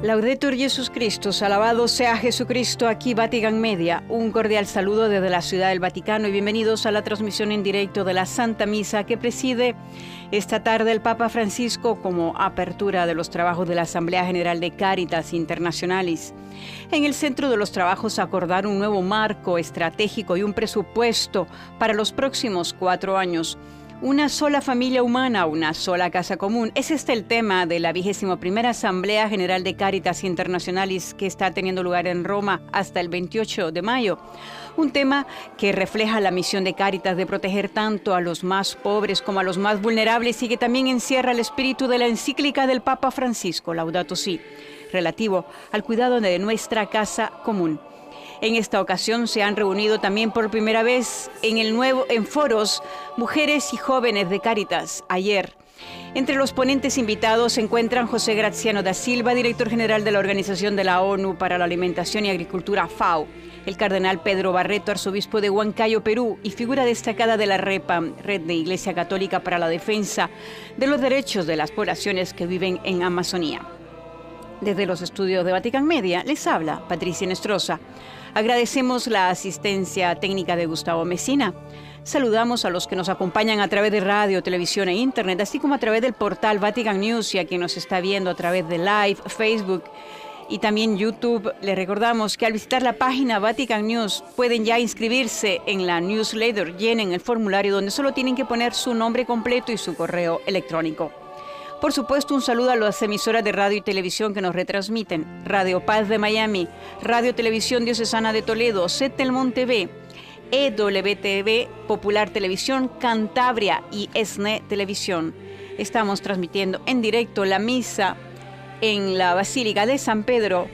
Laudetur Jesus Christus, alabado sea Jesucristo, aquí Vatican Media. Un cordial saludo desde la Ciudad del Vaticano y bienvenidos a la transmisión en directo de la Santa Misa que preside esta tarde el Papa Francisco como apertura de los trabajos de la Asamblea General de Caritas Internationalis. En el centro de los trabajos acordar un nuevo marco estratégico y un presupuesto para los próximos 4 años. Una sola familia humana, una sola casa común. Es el tema de la 21ª Asamblea General de Caritas Internationalis que está teniendo lugar en Roma hasta el 28 de mayo. Un tema que refleja la misión de Caritas de proteger tanto a los más pobres como a los más vulnerables y que también encierra el espíritu de la encíclica del Papa Francisco, Laudato Si, relativo al cuidado de nuestra casa común. En esta ocasión se han reunido también por primera vez en foros mujeres y jóvenes de Caritas ayer. Entre los ponentes invitados se encuentran José Graziano da Silva, director general de la Organización de la ONU para la Alimentación y Agricultura, FAO, el cardenal Pedro Barreto, arzobispo de Huancayo, Perú, y figura destacada de la REPAM, Red de Iglesia Católica para la Defensa de los Derechos de las Poblaciones que viven en Amazonía. Desde los estudios de Vatican Media les habla Patricia Nestroza. Agradecemos la asistencia técnica de Gustavo Mesina. Saludamos a los que nos acompañan a través de radio, televisión e internet, así como a través del portal Vatican News y a quien nos está viendo a través de Live, Facebook y también YouTube. Les recordamos que al visitar la página Vatican News pueden ya inscribirse en la newsletter. Llenen el formulario donde solo tienen que poner su nombre completo y su correo electrónico. Por supuesto, un saludo a las emisoras de radio y televisión que nos retransmiten. Radio Paz de Miami, Radio Televisión Diocesana de Toledo, Setelmont TV, EWTV, Popular Televisión, Cantabria y ESNE Televisión. Estamos transmitiendo en directo la misa en la Basílica de San Pedro,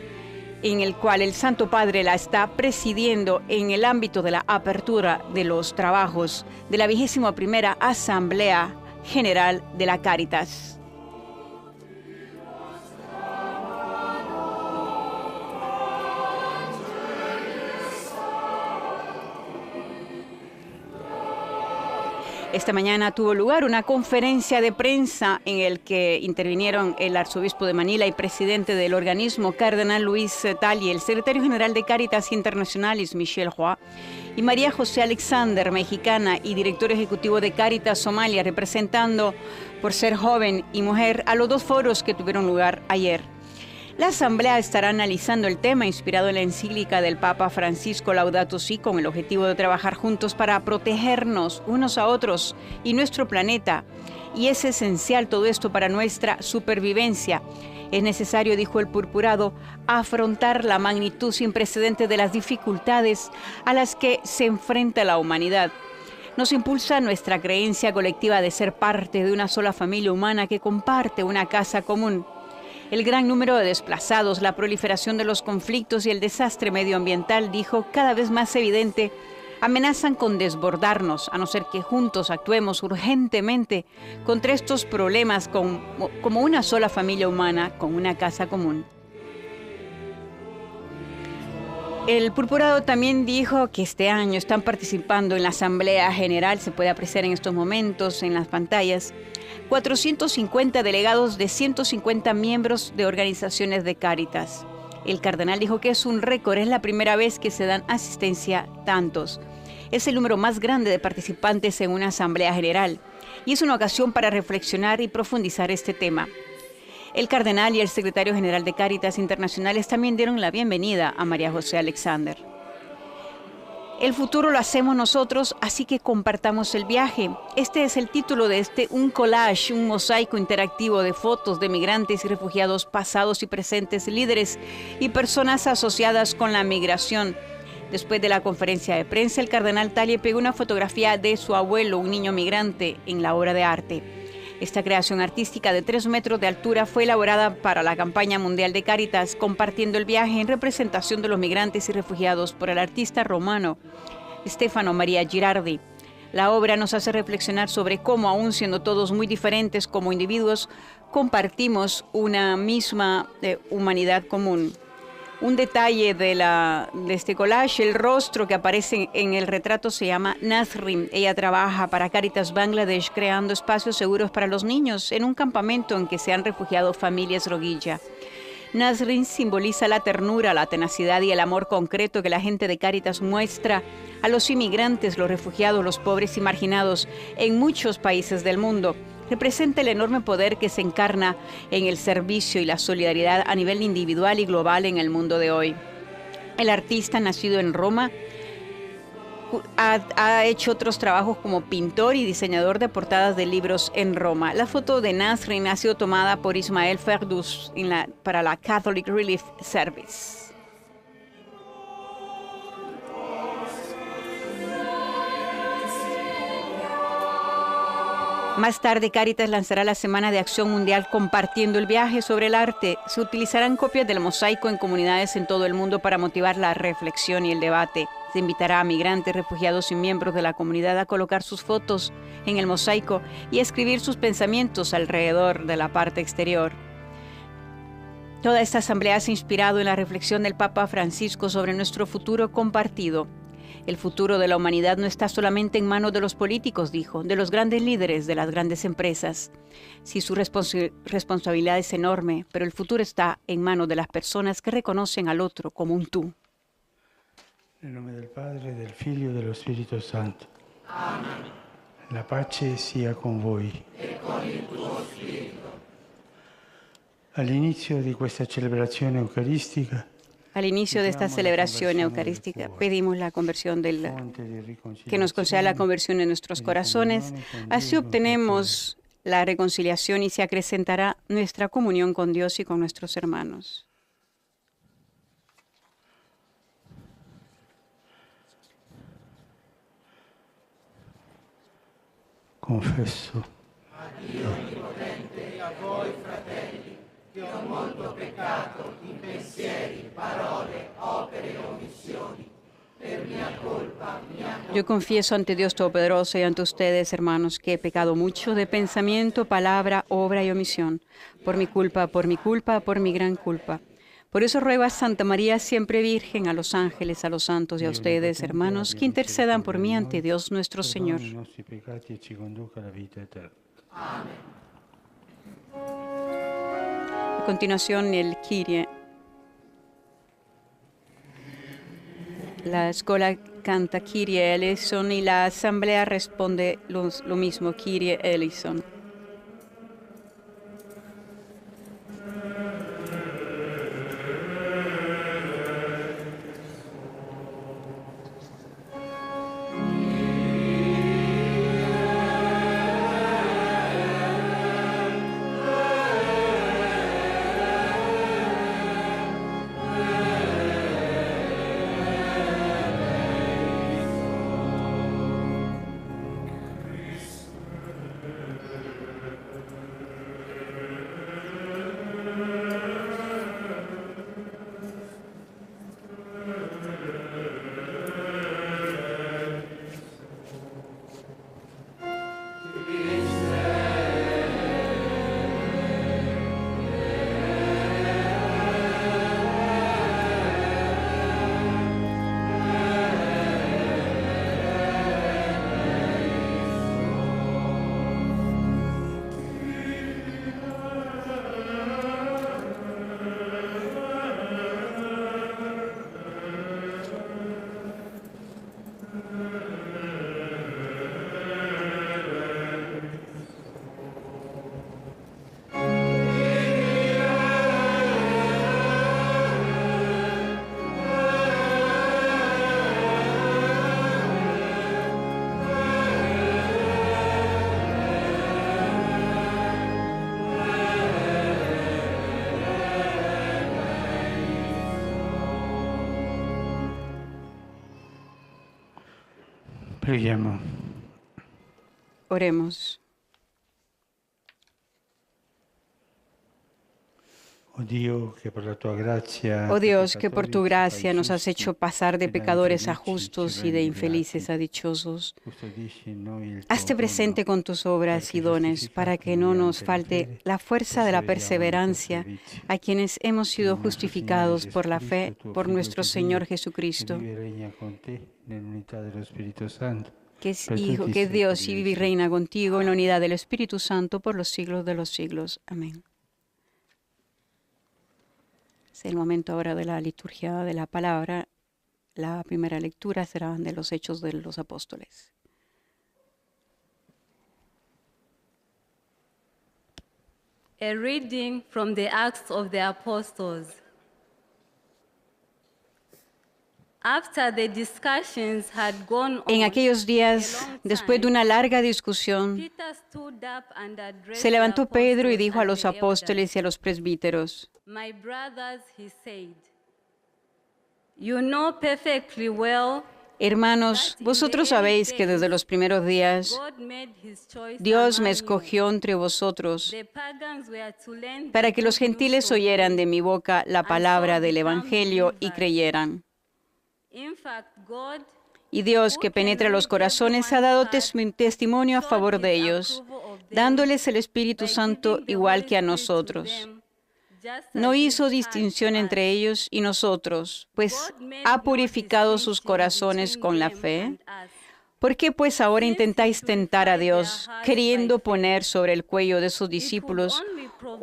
en el cual el Santo Padre la está presidiendo en el ámbito de la apertura de los trabajos de la 21ª Asamblea General de la Caritas. Esta mañana tuvo lugar una conferencia de prensa en la que intervinieron el arzobispo de Manila y presidente del organismo, Cardenal Luis Talli, el secretario general de Caritas Internationalis, Michelle Roy, y María José Alexander, mexicana y director ejecutivo de Caritas Somalia, representando, por ser joven y mujer, a los 2 foros que tuvieron lugar ayer. La Asamblea estará analizando el tema inspirado en la encíclica del Papa Francisco Laudato Si, con el objetivo de trabajar juntos para protegernos unos a otros y nuestro planeta. Y es esencial todo esto para nuestra supervivencia. Es necesario, dijo el purpurado, afrontar la magnitud sin precedentes de las dificultades a las que se enfrenta la humanidad. Nos impulsa nuestra creencia colectiva de ser parte de una sola familia humana que comparte una casa común. El gran número de desplazados, la proliferación de los conflictos y el desastre medioambiental, dijo, cada vez más evidente, amenazan con desbordarnos, a no ser que juntos actuemos urgentemente contra estos problemas como una sola familia humana con una casa común. El purpurado también dijo que este año están participando en la Asamblea General, se puede apreciar en estos momentos en las pantallas, 450 delegados de 150 miembros de organizaciones de Cáritas. El cardenal dijo que es un récord, es la primera vez que se dan asistencia tantos. Es el número más grande de participantes en una Asamblea General y es una ocasión para reflexionar y profundizar este tema. El cardenal y el secretario general de Caritas Internacionales también dieron la bienvenida a María José Alexander. El futuro lo hacemos nosotros, así que compartamos el viaje. Este es el título de un collage, un mosaico interactivo de fotos de migrantes y refugiados pasados y presentes, líderes y personas asociadas con la migración. Después de la conferencia de prensa, el cardenal Talli pegó una fotografía de su abuelo, un niño migrante, en la obra de arte. Esta creación artística de 3 metros de altura fue elaborada para la campaña mundial de Cáritas, compartiendo el viaje en representación de los migrantes y refugiados por el artista romano Stefano Maria Girardi. La obra nos hace reflexionar sobre cómo, aún siendo todos muy diferentes como individuos, compartimos una misma humanidad común. Un detalle de este collage, el rostro que aparece en el retrato se llama Nazrin. Ella trabaja para Caritas Bangladesh creando espacios seguros para los niños en un campamento en que se han refugiado familias rohingya. Nasrin simboliza la ternura, la tenacidad y el amor concreto que la gente de Cáritas muestra a los inmigrantes, los refugiados, los pobres y marginados en muchos países del mundo. Representa el enorme poder que se encarna en el servicio y la solidaridad a nivel individual y global en el mundo de hoy. El artista, nacido en Roma, ha hecho otros trabajos como pintor y diseñador de portadas de libros en Roma. La foto de Nasrin ha sido tomada por Ismael Ferdous para la Catholic Relief Service. Más tarde, Cáritas lanzará la Semana de Acción Mundial compartiendo el viaje sobre el arte. Se utilizarán copias del mosaico en comunidades en todo el mundo para motivar la reflexión y el debate. Se invitará a migrantes, refugiados y miembros de la comunidad a colocar sus fotos en el mosaico y a escribir sus pensamientos alrededor de la parte exterior. Toda esta asamblea se ha inspirado en la reflexión del Papa Francisco sobre nuestro futuro compartido. El futuro de la humanidad no está solamente en manos de los políticos, dijo, de los grandes líderes, de las grandes empresas. Sí, su responsabilidad es enorme, pero el futuro está en manos de las personas que reconocen al otro como un tú. Nel nome del Padre, del Figlio e dello Spirito Santo. Amen. La pace sia con voi. E con il tuo spirito. All'inizio di questa celebrazione eucaristica, al inicio de esta celebración eucarística pedimos la conversión que nos conceda la conversión de nuestros corazones. Así obtenemos la reconciliación y se acrecentará nuestra comunión con Dios y con nuestros hermanos. Confesso a Dio Onnipotente e a voi, fratelli, che ho molto peccato in pensieri, parole, opere e omissioni. Per mia colpa, Yo confieso ante Dios Todopoderoso y ante ustedes, hermanos, que he pecado mucho de pensamiento, palabra, obra y omisión. Por mi culpa, por mi gran culpa. Por eso ruego a Santa María, siempre Virgen, a los ángeles, a los santos y a ustedes, hermanos, que intercedan por mí ante Dios nuestro Señor. Amen. A continuación, el Kyrie. La escuela canta Kyrie eleison y la asamblea responde lo mismo, Kyrie eleison. Preghiamo. Oremos. Oh Dios, que por tu gracia nos has hecho pasar de pecadores a justos y de infelices a dichosos. Hazte presente con tus obras y dones para que no nos falte la fuerza de la perseverancia a quienes hemos sido justificados por la fe por nuestro Señor Jesucristo, que es Hijo, que es Dios y vive y reina contigo en la unidad del Espíritu Santo por los siglos de los siglos. Amén. Es el momento ahora de la liturgia de la palabra. La primera lectura será de los Hechos de los Apóstoles. A reading from the Acts of the Apostles. After the discussions had gone on, En aquellos días, después de una larga discusión, Peter stood up and addressed se levantó the Pedro y apostles dijo a and los the apóstoles y a los presbíteros: My brothers, he said, you know perfectly well Hermanos, vosotros sabéis que desde los primeros días God made his choice Dios me among escogió entre vosotros you. The pagans were to learn para the que los good news gentiles from oyeran me. de mi boca la palabra del Evangelio y creyeran. In fact, God, Y Dios, que penetra los corazones, ha dado testimonio a favor de ellos, dándoles el Espíritu Santo igual que a nosotros. No hizo distinción entre ellos y nosotros, pues ha purificado sus corazones con la fe. ¿Por qué pues ahora intentáis tentar a Dios, queriendo poner sobre el cuello de sus discípulos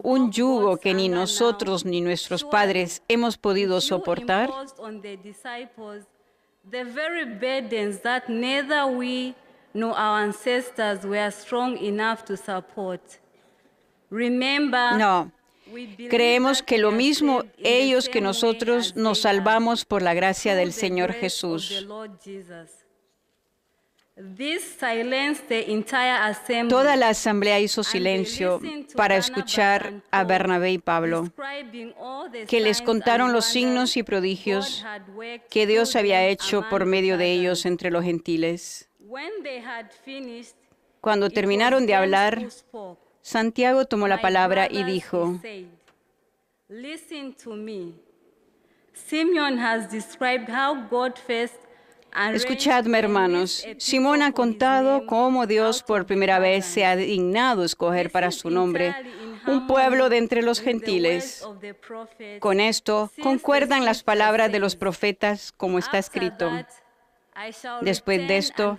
un yugo que ni nosotros ni nuestros padres hemos podido soportar? The very burdens that neither we nor our ancestors were strong enough to support. Remember, No. Creemos que lo mismo ellos que nosotros nos salvamos por la gracia del Señor Jesús. Toda la asamblea hizo silencio para escuchar a Bernabé y Pablo, que les contaron los signos y prodigios que Dios había hecho por medio de ellos entre los gentiles. Cuando terminaron de hablar, Santiago tomó la palabra y dijo: Listen to me. Simeon has described how God first Escuchadme, hermanos. Simón ha contado cómo Dios por primera vez se ha dignado escoger para su nombre un pueblo de entre los gentiles. Con esto concuerdan las palabras de los profetas, como está escrito: Después de esto,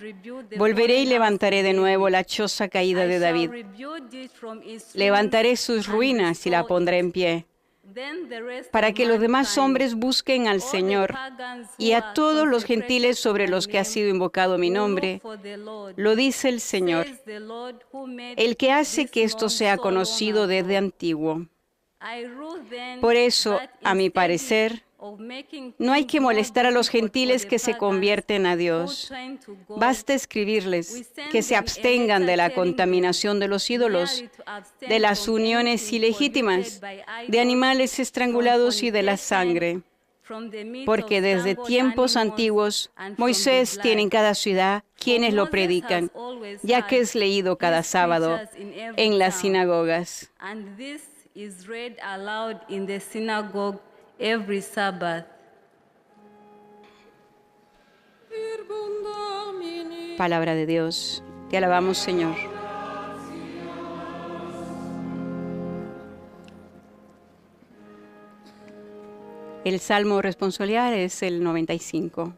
volveré y levantaré de nuevo la choza caída de David. Levantaré sus ruinas y la pondré en pie, para que los demás hombres busquen al Señor, y a todos los gentiles sobre los que ha sido invocado mi nombre, lo dice el Señor, el que hace que esto sea conocido desde antiguo. Por eso, a mi parecer, no hay que molestar a los gentiles que se convierten a Dios. Basta escribirles que se abstengan de la contaminación de los ídolos, de las uniones ilegítimas, de animales estrangulados y de la sangre. Porque desde tiempos antiguos, Moisés tiene en cada ciudad quienes lo predican, ya que es leído cada sábado en las sinagogas. Every Sabbath. Palabra de Dios. Te alabamos, Señor. El salmo responsorial es el 95.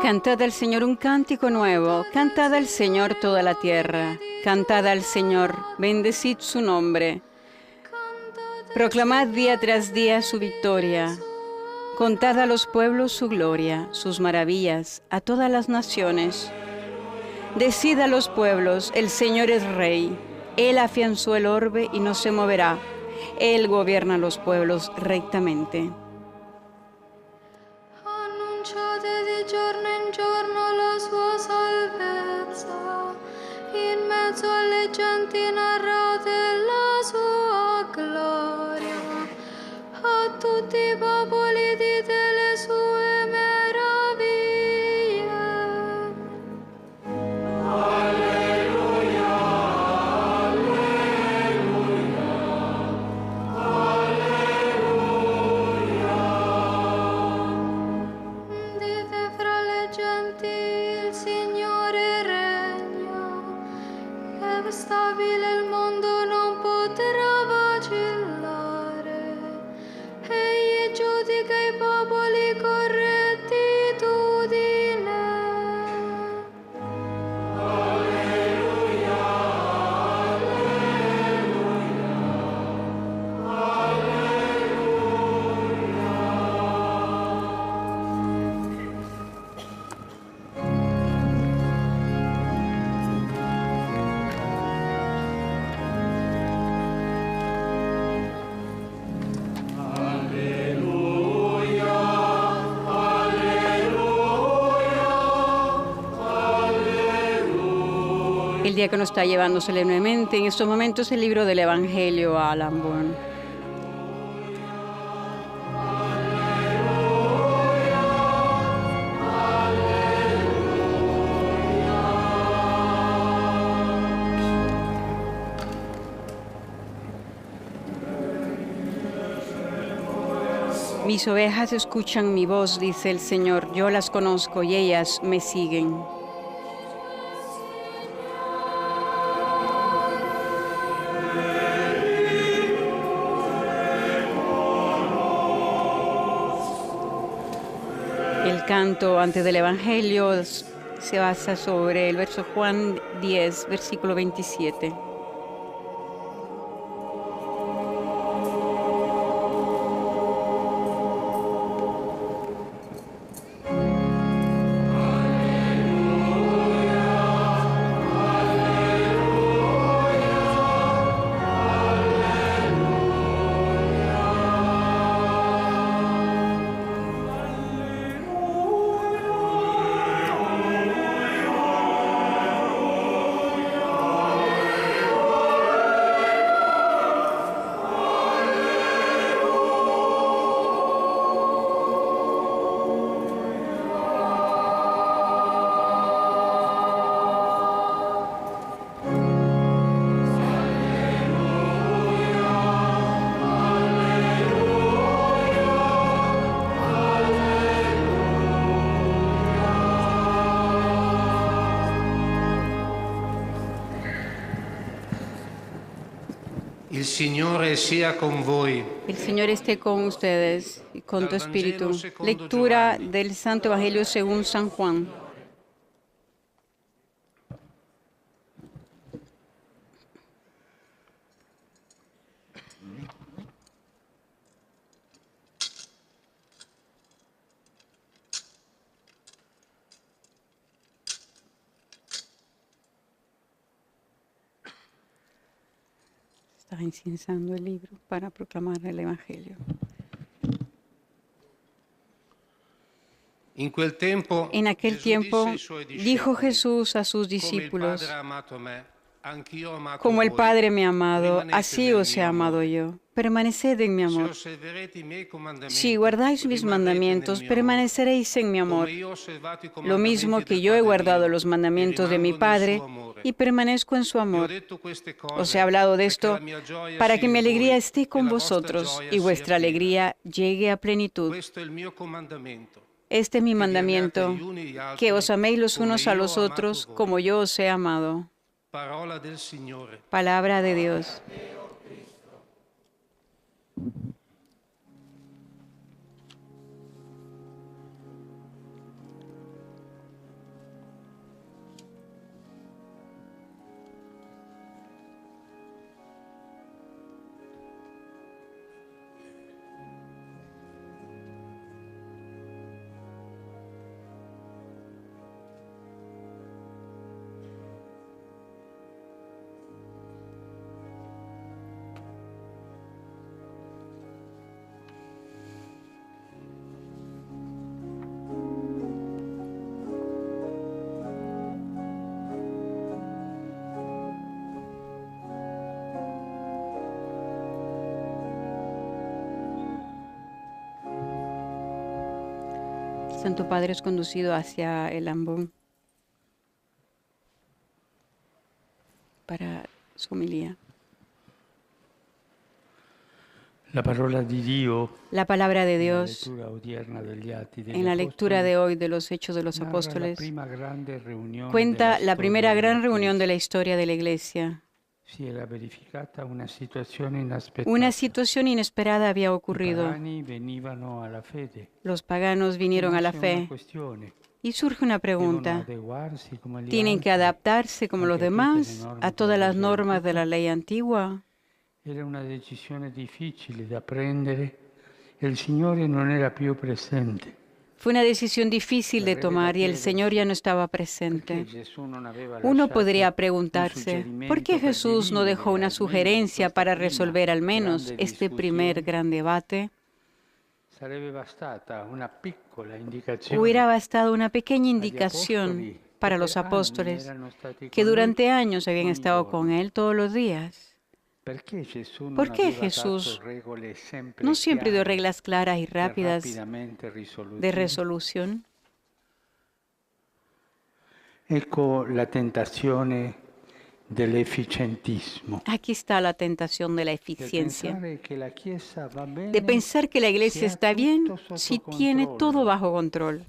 Cantad al Señor un cántico nuevo, cantad al Señor toda la tierra, cantad al Señor, bendecid su nombre. Proclamad día tras día su victoria, contad a los pueblos su gloria, sus maravillas, a todas las naciones. Decid a los pueblos, el Señor es Rey, Él afianzó el orbe y no se moverá, Él gobierna a los pueblos rectamente. Giorno in giorno la sua salvezza, in mezzo alle genti narrate la sua gloria, a tutti i popoli dite le sue meraviglie. Alleluia, vacillare. Egli giudica i popoli con rettitudine. El día que nos está llevando solemnemente en estos momentos el libro del Evangelio a Lamborn. Mis ovejas escuchan mi voz, dice el Señor. Yo las conozco y ellas me siguen. El canto antes del Evangelio se basa sobre el verso Juan 10, versículo 27. Il Signore sia con voi. El Señor esté con ustedes y con tu espíritu. Lectura del Santo Evangelio según San Juan. Está incensando el libro para proclamar el Evangelio. En aquel tiempo dijo Jesús a sus discípulos: como el Padre me ha amado, así os he amado yo. Permaneced en mi amor. Si guardáis mis mandamientos, permaneceréis en mi amor. Lo mismo que yo he guardado los mandamientos de mi Padre y permanezco en su amor. Os he hablado de esto para que mi alegría esté con vosotros y vuestra alegría llegue a plenitud. Este es mi mandamiento, que os améis los unos a los otros como yo os he amado. Palabra de Dios. Santo Padre es conducido hacia el ambón para su homilía. La palabra de Dios en la lectura de hoy de los Hechos de los Apóstoles cuenta la primera gran reunión de la historia de la Iglesia. si era verificata una situazione inaspettata. Una situación inesperada había I ocurrido. pagani venivano alla fede. Los paganos vinieron a la Nasce una fe. questione. Y surge una Devono pregunta. adeguarsi come gli ¿Tienen que altri adaptarse como los anche a tutte le demás norme a todas della las legge normas de antica? la ley antigua? Era una decisione difficile da prendere e il Signore non era più presente. Fue una decisión difícil de Verrebbe da tomar y el Señor ya no estaba Perché presente. Gesù non aveva Uno lasciato podría un preguntarse, ¿por qué suggerimento per Jesús no dejó dirimere una almeno sugerencia questa para prima resolver al menos grande este primer discussione? gran debate? Sarebbe bastata una piccola indicazione. Hubiera bastado una pequeña Agli indicación apostoli, che para per los anni apóstoles erano stati que con lui durante años habían ogni estado con giorno. Él todos los días. Perché Gesù non ¿Por qué aveva Jesús dato regole sempre no siempre dio chiare reglas claras y e rápidas rapidamente de risolutive? resolución? Ecco la tentazione dell'efficientismo, Aquí está la tentación de la del eficiencia, pensare che la Chiesa va bene de pensar que la se iglesia ha está bien tutto sotto si tiene todo controllo, bajo control.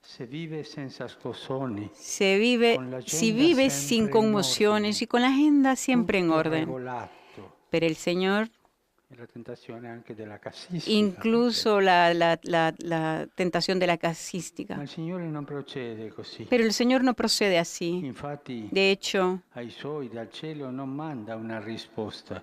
se vive senza scosoni, Se vive, con l'agenda si vive sin sempre in conmociones ordine, y con la agenda siempre en tutto orden. regolato. Pero el Señor, E la tentazione anche della casistica. incluso la tentación de la Ma casística. il Signore non procede così. Pero el Señor no procede así. Infatti De hecho, ai suoi dal cielo non manda una risposta,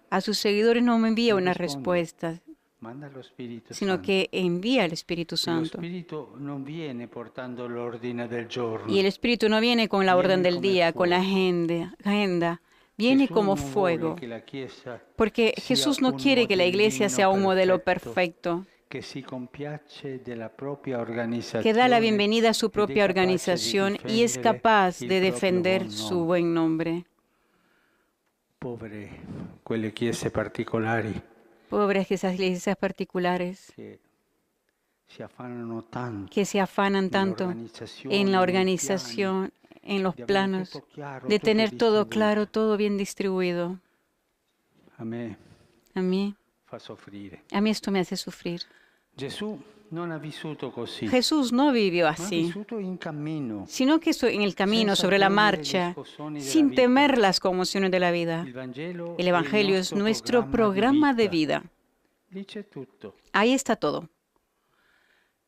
a sus seguidores no me envía No una responde. respuesta, manda lo Spirito sino Santo. que envía el Espíritu E lo Santo. Spirito non viene portando l'ordine del giorno. Y el Espíritu no viene con la orden del día, con la agenda. Viene Gesù como non vuole fuego. che la Chiesa Porque sia Jesús no un quiere que la iglesia modellino sea un modelo perfetto, perfecto, che si compiace della propria organizzazione que da la bienvenida a su ed è propia capace di organización y es difendere capaz il de proprio defender buon su nome. buen nombre. Povere quelle chiese particolari Pobres que esas iglesias particulares che si affannano tanto que se afanan tanto nell'organizzazione, en la nei organización, en los piani, di avere planos, tutto chiaro, de tutto tener todo distribuito. claro, todo bien distribuido. A me A mí fa soffrire. esto me hace sufrir. Gesù non ha vissuto così, Jesús no vivió ma ha así, vissuto in cammino. sino que en el camino, Senza sobre la temere marcha, gli scossoni della sin vita. temer las conmociones de la vida. Il Vangelo El è Evangelio il es nostro nuestro programa de vida. Lì c'è tutto. Ahí está todo.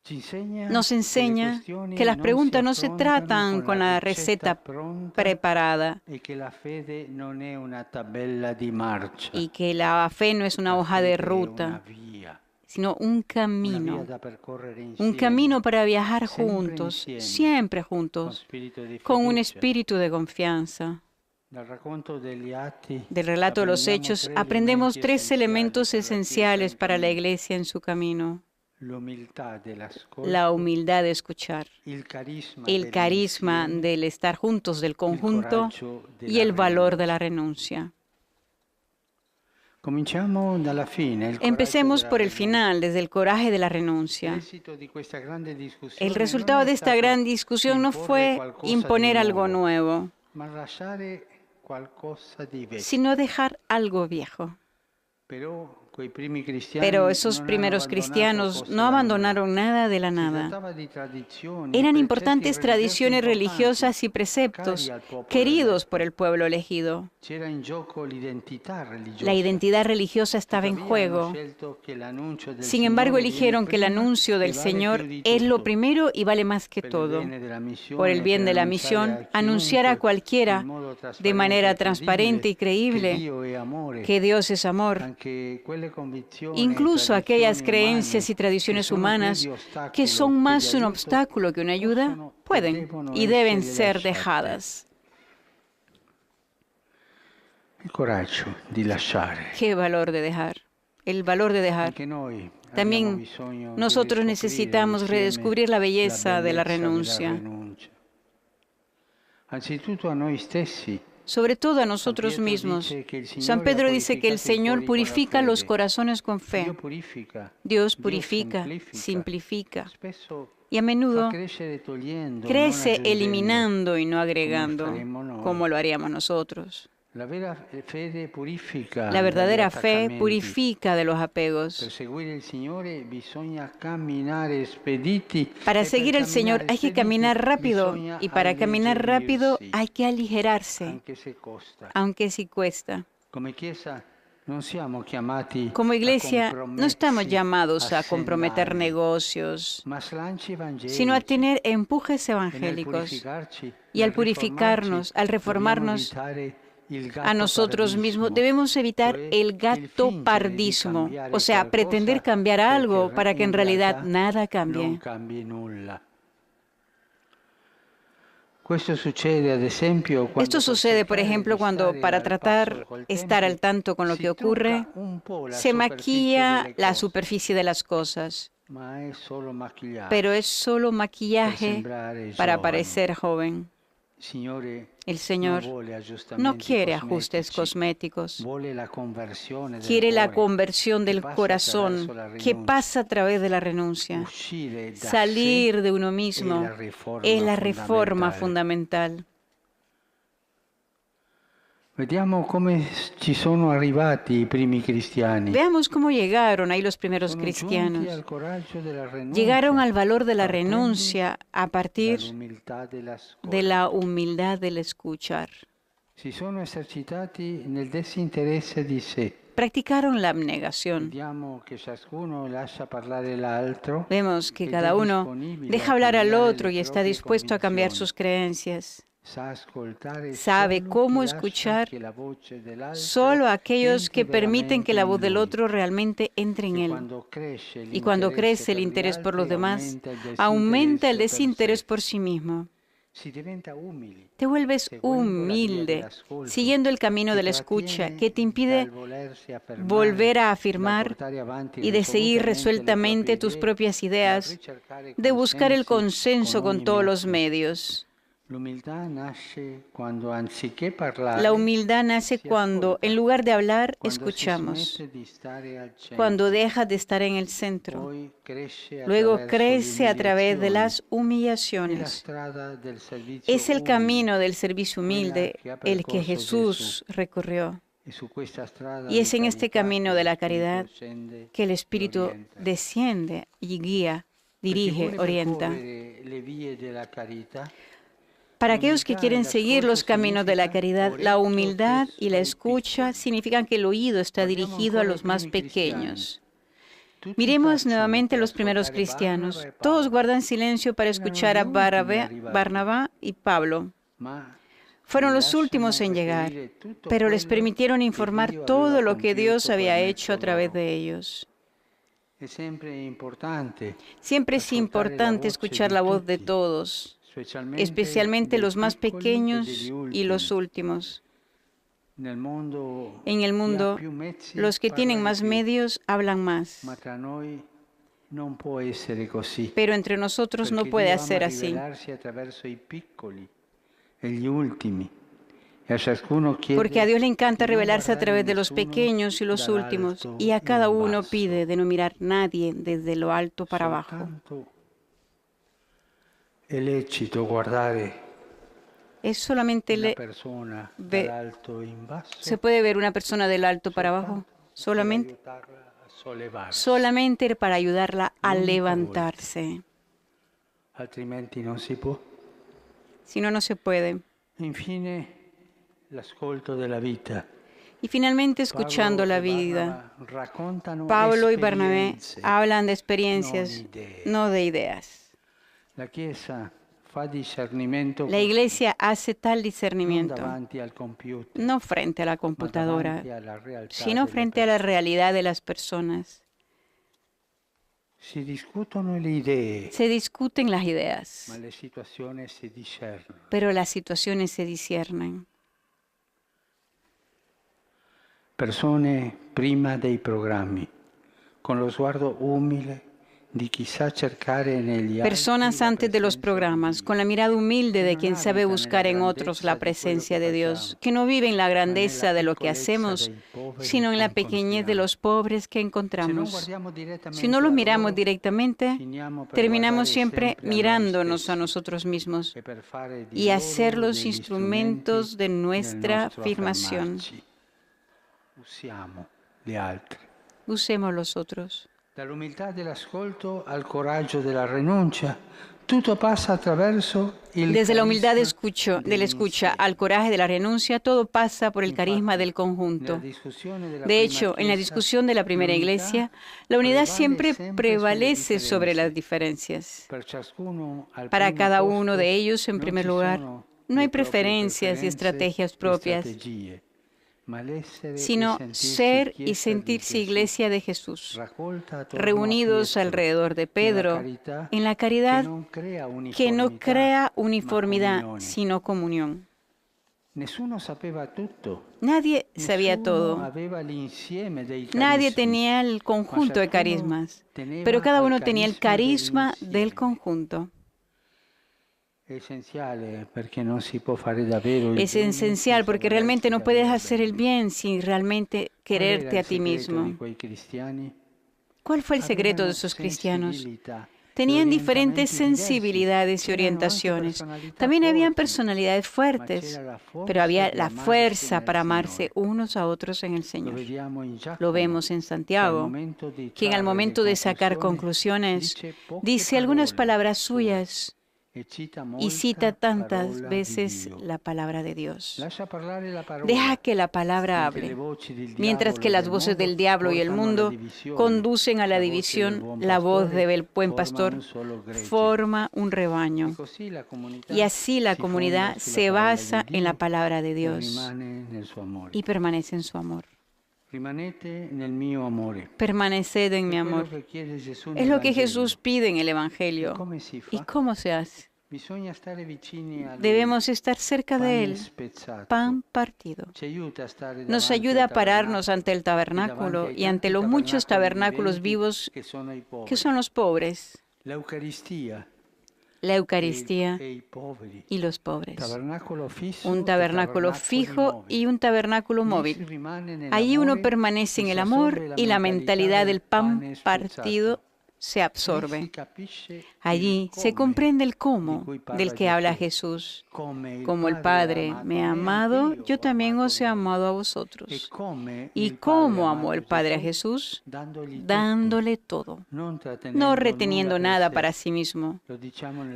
Ci insegna Nos che le enseña questioni que las non preguntas si no se affrontano tratan con la receta pronta preparada e che la fede non è una tabella di marcia. y que la fe no es una La hoja de fede è una ruta, via, sino un una via camino. da percorrere Un insieme, camino para viajar sempre juntos, insieme, siempre con juntos, spirito di con un fiducia. espíritu de confianza. Dal racconto degli atti Del relato de los apprendiamo hechos tre aprendemos elementi tres essenziali elementos per la Chiesa in esenciales para la cammino. iglesia en su camino. L'umiltà dell'ascolto, La humildad de escuchar, il carisma el carisma dell'insieme, del estar juntos, del il conjunto coraggio y della el valor de la rinuncia. renuncia. Cominciamo dalla fine. Il Empecemos coraggio por della el final, desde el coraje de la renuncia. L'esito di questa grande discussione El non resultado è de esta stato gran discusión no imporre fue qualcosa imponer di algo nuevo, ma lasciare qualcosa di vecchio. sino dejar algo viejo. Però quei primi cristiani Pero esos non primeros hanno cristianos abbandonato no cose abandonaron nada de la da nulla. Si nada. trattava di tradizioni, Eran precetti importantes tradiciones religiosi religiosas y importanti, preceptos cari al popolo queridos eletto. por el pueblo elegido. C'era in gioco l'identità religiosa. La identidad religiosa estaba en Tuttavia, hanno juego. scelto che l'annuncio del Sin embargo, Signore viene eligieron que el prima anuncio e del vale Señor più di es lo tutto. primero y vale más que Per il todo. bene della missione, Por el bien per de la annunciare misión, a anunciar a chiunque cualquiera in modo de trasparente manera e transparente y credibile che creíble Dio è amore. que Dios es amor. Anche quelle convinzioni, Incluso aquellas tradizioni creencias y umane tradiciones che sono più humanas di ostacolo que son che más di un aiuto, obstáculo que una ayuda, possono e pueden devono y deben essere ser lasciate. dejadas. Il coraggio di lasciare. Qué valor de dejar. El valor de dejar. Anche noi abbiamo También bisogno di nosotros riscoprire necesitamos insieme redescubrir la belleza de la bellezza renuncia. della rinuncia. Anzitutto a noi stessi. Sobre todo a San nosotros Pietro mismos. dice che il Signore San Pedro ha dice que el purificato i Señor cuori con la purifica los fede. corazones con fe. Dio purifica, Dios Dio purifica, semplifica. simplifica. Spesso Y a fa menudo crescere togliendo, non crece aggiungendo. eliminando y no agregando, faremo noi. como lo haríamos nosotros. La verdadera fe purifica de los apegos. Para seguir al Señor hay que caminar rápido y para caminar rápido hay que aligerarse, aunque sí cuesta. Como iglesia no estamos llamados a comprometer negocios, sino a tener empujes evangélicos. Y al purificarnos, al reformarnos a nosotros mismos, debemos evitar el gatopardismo, o sea, pretender cambiar algo para que en realidad nada cambie. Esto sucede, por ejemplo, cuando para tratar estar al tanto con lo que ocurre, se maquilla la superficie de las cosas, pero es solo maquillaje para parecer joven. El Señor no quiere ajustes cosméticos, quiere la conversión del corazón que pasa a través de la renuncia. Salir de uno mismo es la reforma fundamental. Veamos cómo llegaron ahí los primeros cristianos. Llegaron al valor de la renuncia a partir de la humildad del escuchar. Practicaron la abnegación. Vemos que cada uno deja hablar al otro y está dispuesto a cambiar sus creencias. Sabe cómo escuchar solo a aquellos que permiten que la voz del otro realmente entre en él. Y cuando crece el interés por los demás, aumenta el desinterés por sí mismo. Te vuelves humilde, siguiendo el camino de la escucha que te impide volver a afirmar y de seguir resueltamente tus propias ideas, de buscar el consenso con todos los medios. La humildad nace cuando, en lugar de hablar, escuchamos. Cuando dejas de estar en el centro. Luego crece a través de las humillaciones. Es el camino del servicio humilde el que Jesús recorrió. Y es en este camino de la caridad que el Espíritu desciende y guía, dirige, orienta. Para aquellos que quieren seguir los caminos de la caridad, la humildad y la escucha significan que el oído está dirigido a los más pequeños. Miremos nuevamente a los primeros cristianos. Todos guardan silencio para escuchar a Barnabá y Pablo. Fueron los últimos en llegar, pero les permitieron informar todo lo que Dios había hecho a través de ellos. Siempre es importante escuchar la voz de todos, especialmente los más pequeños y los últimos. En el mundo, los que tienen más medios hablan más. Pero entre nosotros no puede ser así. Porque a Dios le encanta revelarse a través de los pequeños y los últimos, y a cada uno pide de no mirar a nadie desde lo alto para abajo. Es solamente se puede ver una persona del alto para abajo, solamente para ayudarla a levantarse. Si no, no se puede. Y finalmente, escuchando la vida, Pablo y Bernabé hablan de experiencias, no de ideas. La Iglesia hace tal discernimiento, no frente a la computadora, sino frente a la realidad de las personas. Se discuten las ideas, pero las situaciones se disciernen. Persone prima dei programmi, con lo sguardo umile Personas antes de los programas, con la mirada humilde de quien sabe buscar en otros la presencia de Dios, que no vive en la grandeza de lo que hacemos, sino en la pequeñez de los pobres que encontramos. Si no los miramos directamente, terminamos siempre mirándonos a nosotros mismos y a ser los instrumentos de nuestra afirmación. Usemos los otros. Dall'umiltà dell'ascolto al coraggio della renuncia, tutto passa attraverso il Desde la humildad de carisma la escucha al coraje de la renuncia, todo pasa por el carisma del conjunto. De hecho, en la discusión de la primera iglesia, la unidad siempre prevalece sobre las diferencias. Para cada uno de ellos, en primer lugar, no hay preferencias y estrategias propias, sino ser y sentirse iglesia de Jesús, reunidos alrededor de Pedro en la caridad que no crea uniformidad, sino comunión. Nadie sabía todo. Nadie tenía el conjunto de carismas, pero cada uno tenía el carisma del conjunto. Es esencial porque realmente no puedes hacer el bien sin realmente quererte a ti mismo. ¿Cuál fue el secreto de esos cristianos? Tenían diferentes sensibilidades y orientaciones. También habían personalidades fuertes, pero había la fuerza para amarse unos a otros en el Señor. Lo vemos en Santiago, quien al momento de sacar conclusiones dice algunas palabras suyas y cita tantas veces la palabra de Dios. Deja que la palabra hable, mientras que las voces del diablo y el mundo conducen a la división. La voz del buen pastor forma un rebaño. Y así la comunidad se basa en la palabra de Dios y permanece en su amor. Permaneced en mi amor. Es lo que Jesús pide en el Evangelio. ¿Y cómo se hace? Debemos estar cerca de Él, pan partido. Nos ayuda a pararnos ante el tabernáculo y ante los muchos tabernáculos vivos que son los pobres. La Eucaristía y los pobres. Un tabernáculo fijo y un tabernáculo móvil. Allí uno permanece en el amor y la mentalidad del pan partido se absorbe. Allí se comprende el cómo del que habla Jesús. Como el Padre me ha amado, yo también os he amado a vosotros. ¿Y cómo amó el Padre a Jesús? Dándole todo, no reteniendo nada para sí mismo.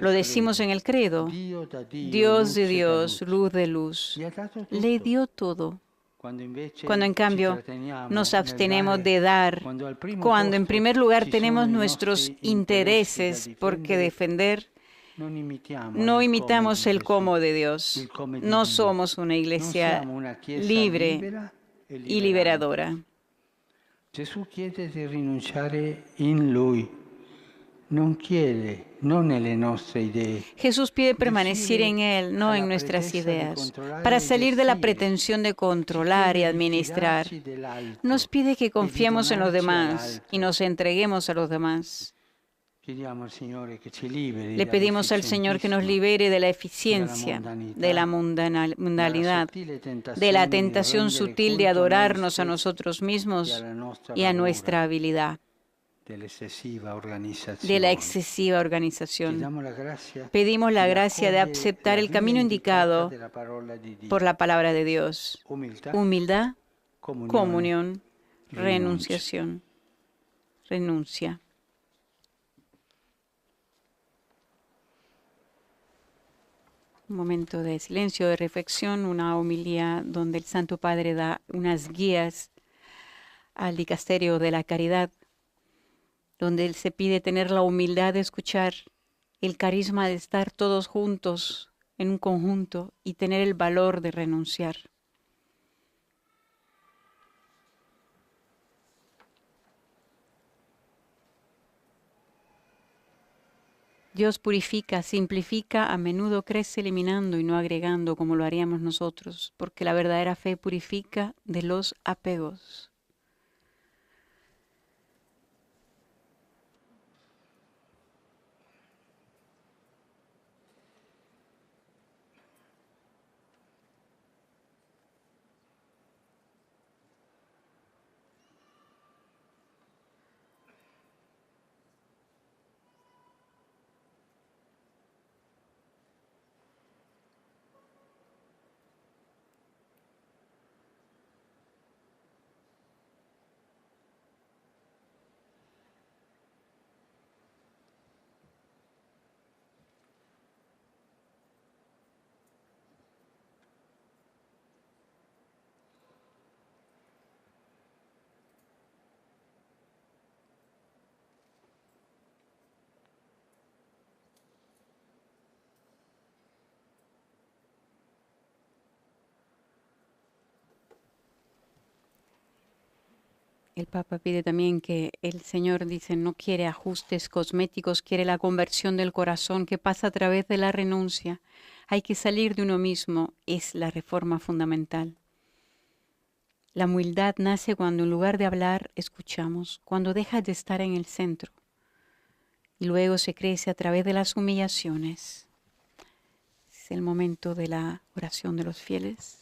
Lo decimos en el credo. Dios de Dios, luz de luz, le dio todo. Cuando en cambio nos abstenemos de dar, cuando en primer lugar tenemos nuestros intereses por que defender, no imitamos el cómo de Dios. No somos una iglesia libre y liberadora. Jesús quiere di rinunciare in Lui. Jesús pide permanecer en Él, no en nuestras ideas, para salir de la pretensión de controlar y administrar. Nos pide que confiemos en los demás y nos entreguemos a los demás. Le pedimos al Señor que nos libere de la eficiencia, de la mundanalidad, de la tentación sutil de adorarnos a nosotros mismos y a nuestra habilidad, de la excesiva organización. Pedimos la gracia de aceptar el camino indicado por la palabra de Dios. Humildad, comunión, renunciación. Renuncia. Un momento de silencio, de reflexión, una homilía donde el Santo Padre da unas guías al dicasterio de la caridad, donde Él se pide tener la humildad de escuchar, el carisma de estar todos juntos en un conjunto y tener el valor de renunciar. Dios purifica, simplifica, a menudo crece eliminando y no agregando como lo haríamos nosotros, porque la verdadera fe purifica de los apegos. El Papa pide también que el Señor dice no quiere ajustes cosméticos, quiere la conversión del corazón que pasa a través de la renuncia. Hay que salir de uno mismo, es la reforma fundamental. La humildad nace cuando en lugar de hablar, escuchamos, cuando dejas de estar en el centro. Y luego se crece a través de las humillaciones. Es el momento de la oración de los fieles.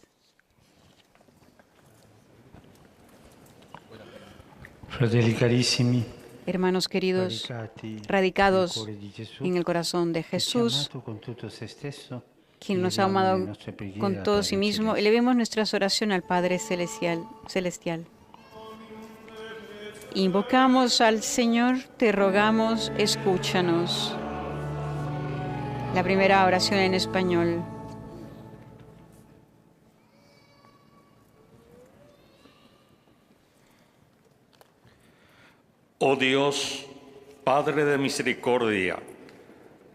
Fratelli carissimi, Hermanos queridos, radicados en el corazón de Jesús, quien nos ha amado con todo sí mismo, elevemos nuestras oraciones al Padre Celestial. Invocamos al Señor, te rogamos, escúchanos. La primera oración en español. Oh Dios, Padre de misericordia,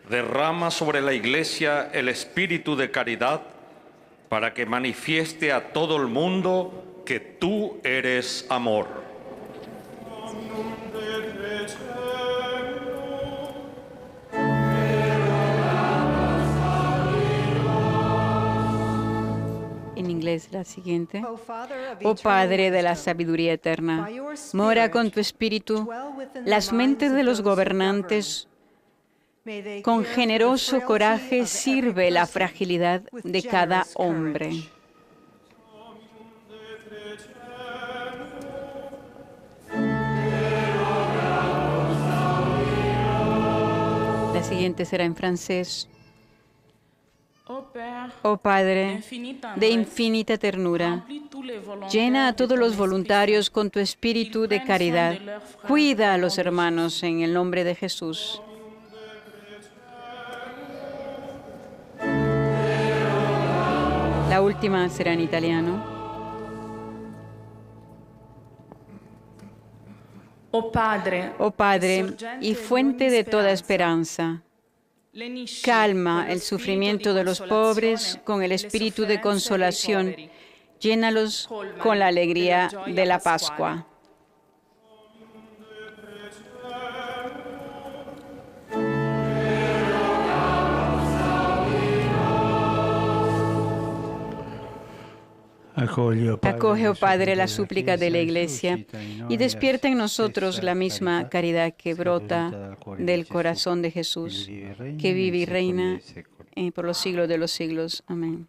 derrama sobre la Iglesia el espíritu de caridad para que manifieste a todo el mundo que tú eres amor. En inglés la siguiente. Oh Padre de la sabiduría eterna, mora con tu espíritu las mentes de los gobernantes. Con generoso coraje sirve la fragilidad de cada hombre. La siguiente será en francés. Oh Padre, de infinita ternura, llena a todos los voluntarios con tu espíritu de caridad. Cuida a los hermanos en el nombre de Jesús. La última será en italiano. Oh Padre, y fuente de toda esperanza, calma el sufrimiento de los pobres con el espíritu de consolación. Llénalos con la alegría de la Pascua. Acoge, oh Padre, la súplica de la Iglesia y despierta en nosotros la misma caridad que brota del corazón de Jesús, que vive y reina por los siglos de los siglos. Amén.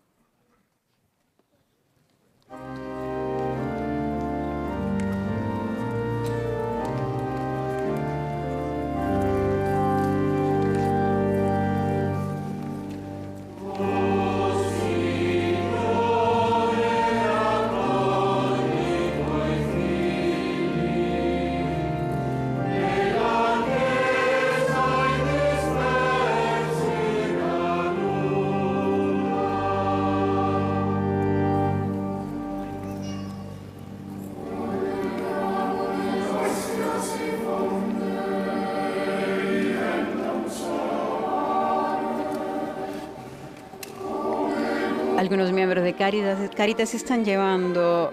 Algunos miembros de Cáritas están llevando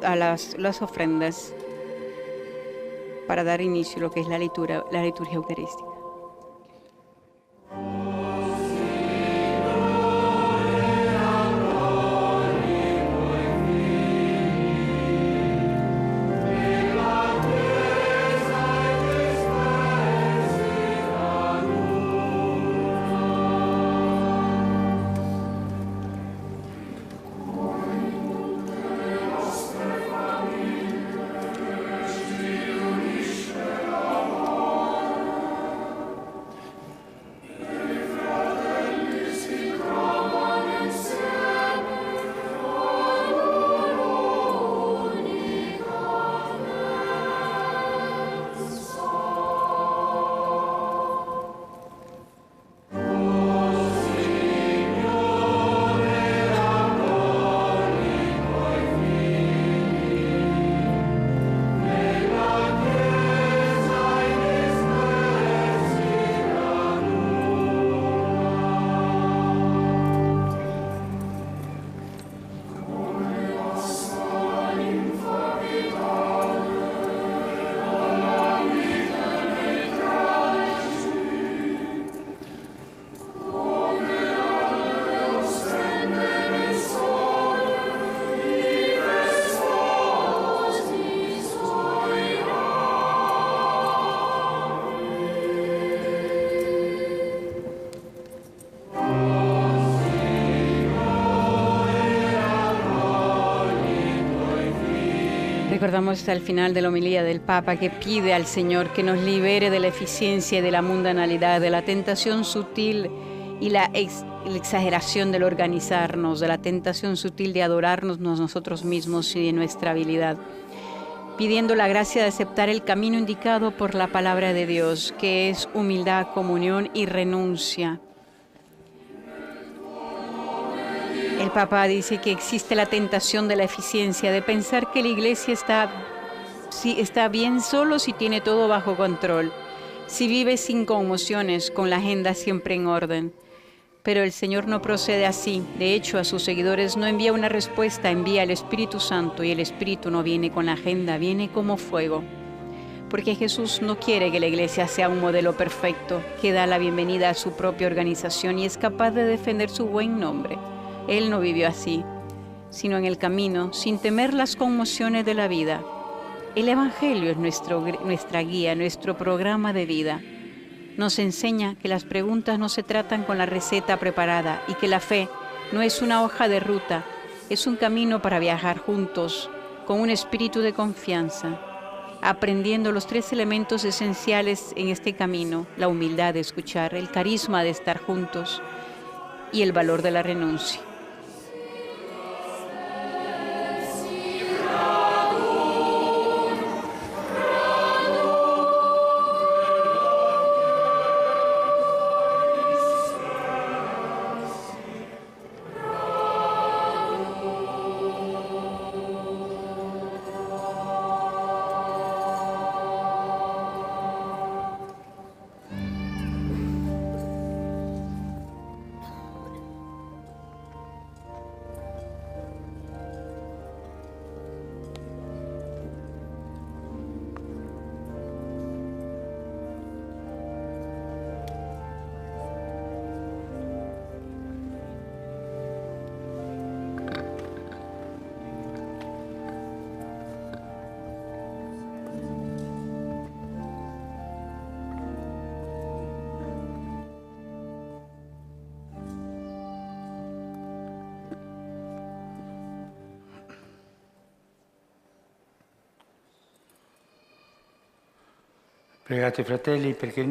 a las ofrendas para dar inicio a lo que es la liturgia eucarística. Recordamos al final de la homilía del Papa que pide al Señor que nos libere de la eficiencia y de la mundanalidad, de la tentación sutil y la exageración del organizarnos, de la tentación sutil de adorarnos nosotros mismos y de nuestra habilidad, pidiendo la gracia de aceptar el camino indicado por la palabra de Dios, que es humildad, comunión y renuncia. El Papa dice que existe la tentación de la eficiencia, de pensar que la Iglesia está bien solo si tiene todo bajo control, si vive sin conmociones, con la agenda siempre en orden. Pero el Señor no procede así. De hecho, a sus seguidores no envía una respuesta, envía el Espíritu Santo, y el Espíritu no viene con la agenda, viene como fuego. Porque Jesús no quiere que la Iglesia sea un modelo perfecto, que da la bienvenida a su propia organización y es capaz de defender su buen nombre. Él no vivió así, sino en el camino, sin temer las conmociones de la vida. El Evangelio es nuestra guía, nuestro programa de vida. Nos enseña que las preguntas no se tratan con la receta preparada y que la fe no es una hoja de ruta, es un camino para viajar juntos, con un espíritu de confianza, aprendiendo los 3 elementos esenciales en este camino: la humildad de escuchar, el carisma de estar juntos y el valor de la renuncia.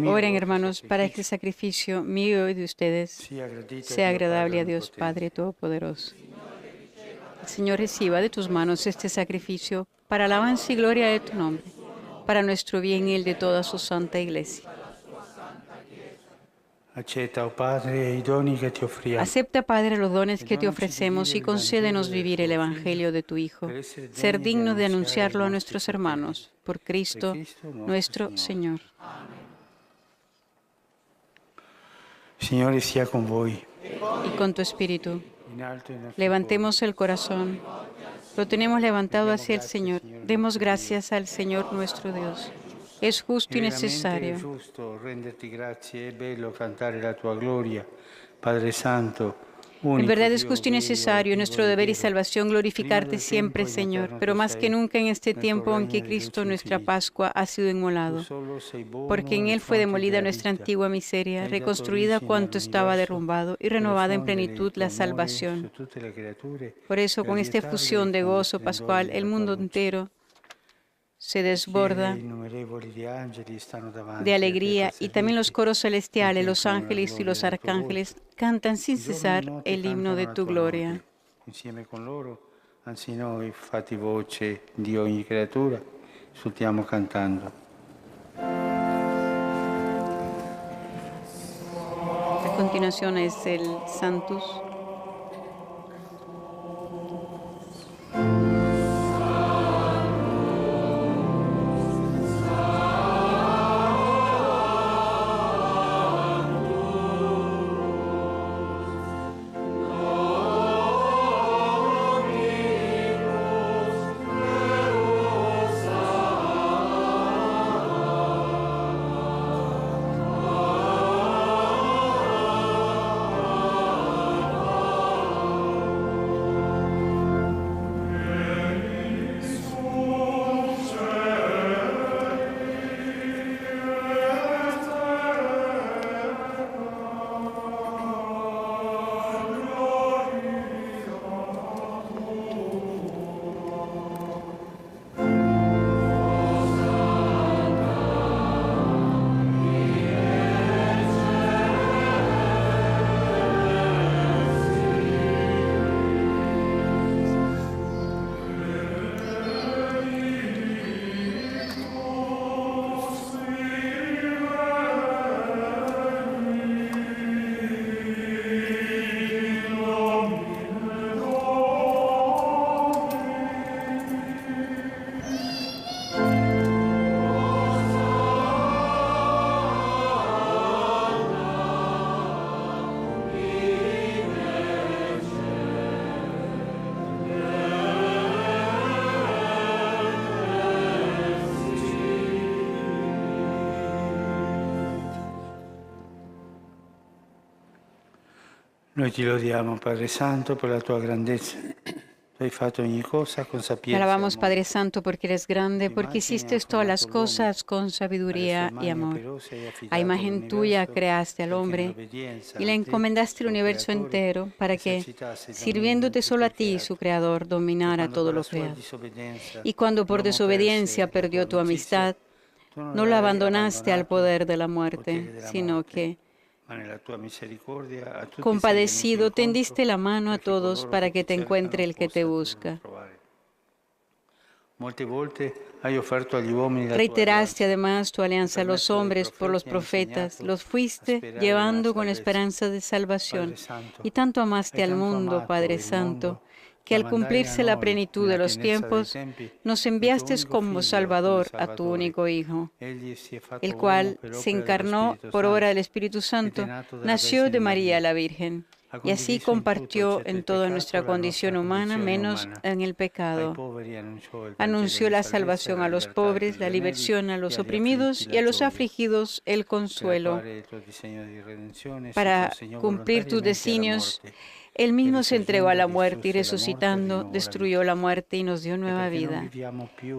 Oren, hermanos, para que este sacrificio mío y de ustedes sea agradable a Dios Padre Todopoderoso. El Señor reciba de tus manos este sacrificio para alabanza y gloria de tu nombre, para nuestro bien y el de toda su santa Iglesia. Acepta, Padre, los dones que te ofrecemos y concédenos vivir el Evangelio de tu Hijo, ser dignos de anunciarlo a nuestros hermanos, por Cristo nuestro Señor. Signore sia con voi. Y con tu espíritu. Levantemos el corazón. Lo tenemos levantado hacia el Señor. Demos gracias al Señor nuestro Dios. Es justo y necesario. Es justo renderti grazie, es bello cantare la tua gloria, Padre Santo. En verdad es justo y necesario, nuestro deber y salvación, glorificarte siempre, Señor, pero más que nunca en este tiempo en que Cristo, nuestra Pascua, ha sido inmolado, porque en Él fue demolida nuestra antigua miseria, reconstruida cuanto estaba derrumbado y renovada en plenitud la salvación. Por eso, con esta efusión de gozo pascual, el mundo entero se desborda de alegría y también los coros celestiales, los ángeles y los arcángeles cantan sin cesar el himno de tu gloria. Insieme con loro, anzi noi, fatti voce di ogni creatura, esultiamo cantando. A continuación es el Sanctus. Noi ti lodiamo, Padre Santo, per la tua grandezza. Tu hai fatto ogni cosa con Te sapienza. alabamos, e amor. Padre Santo, porque eres grande, porque hiciste todas las cosas con sabiduría y amor. A imagen tuya creaste al hombre y le encomendaste el universo entero para que, sirviéndote solo a ti, su creador, dominara todo lo creado. Y cuando por desobediencia perdió tu amistad, no la abandonaste al poder de la muerte, sino que, compadecido, tendiste la mano a todos para que te encuentre el que te busca. Reiteraste además tu alianza a los hombres por los profetas, los fuiste llevando con esperanza de salvación. Y tanto amaste al mundo, Padre Santo, que al cumplirse la plenitud de los tiempos, nos enviaste como Salvador a tu único Hijo, el cual se encarnó por obra del Espíritu Santo, nació de María la Virgen, y así compartió en toda nuestra condición humana, menos en el pecado. Anunció la salvación a los pobres, la liberación a los oprimidos y a los afligidos el consuelo. Para cumplir tus designios, Él mismo se entregó a la muerte y resucitando, destruyó la muerte y nos dio nueva vida.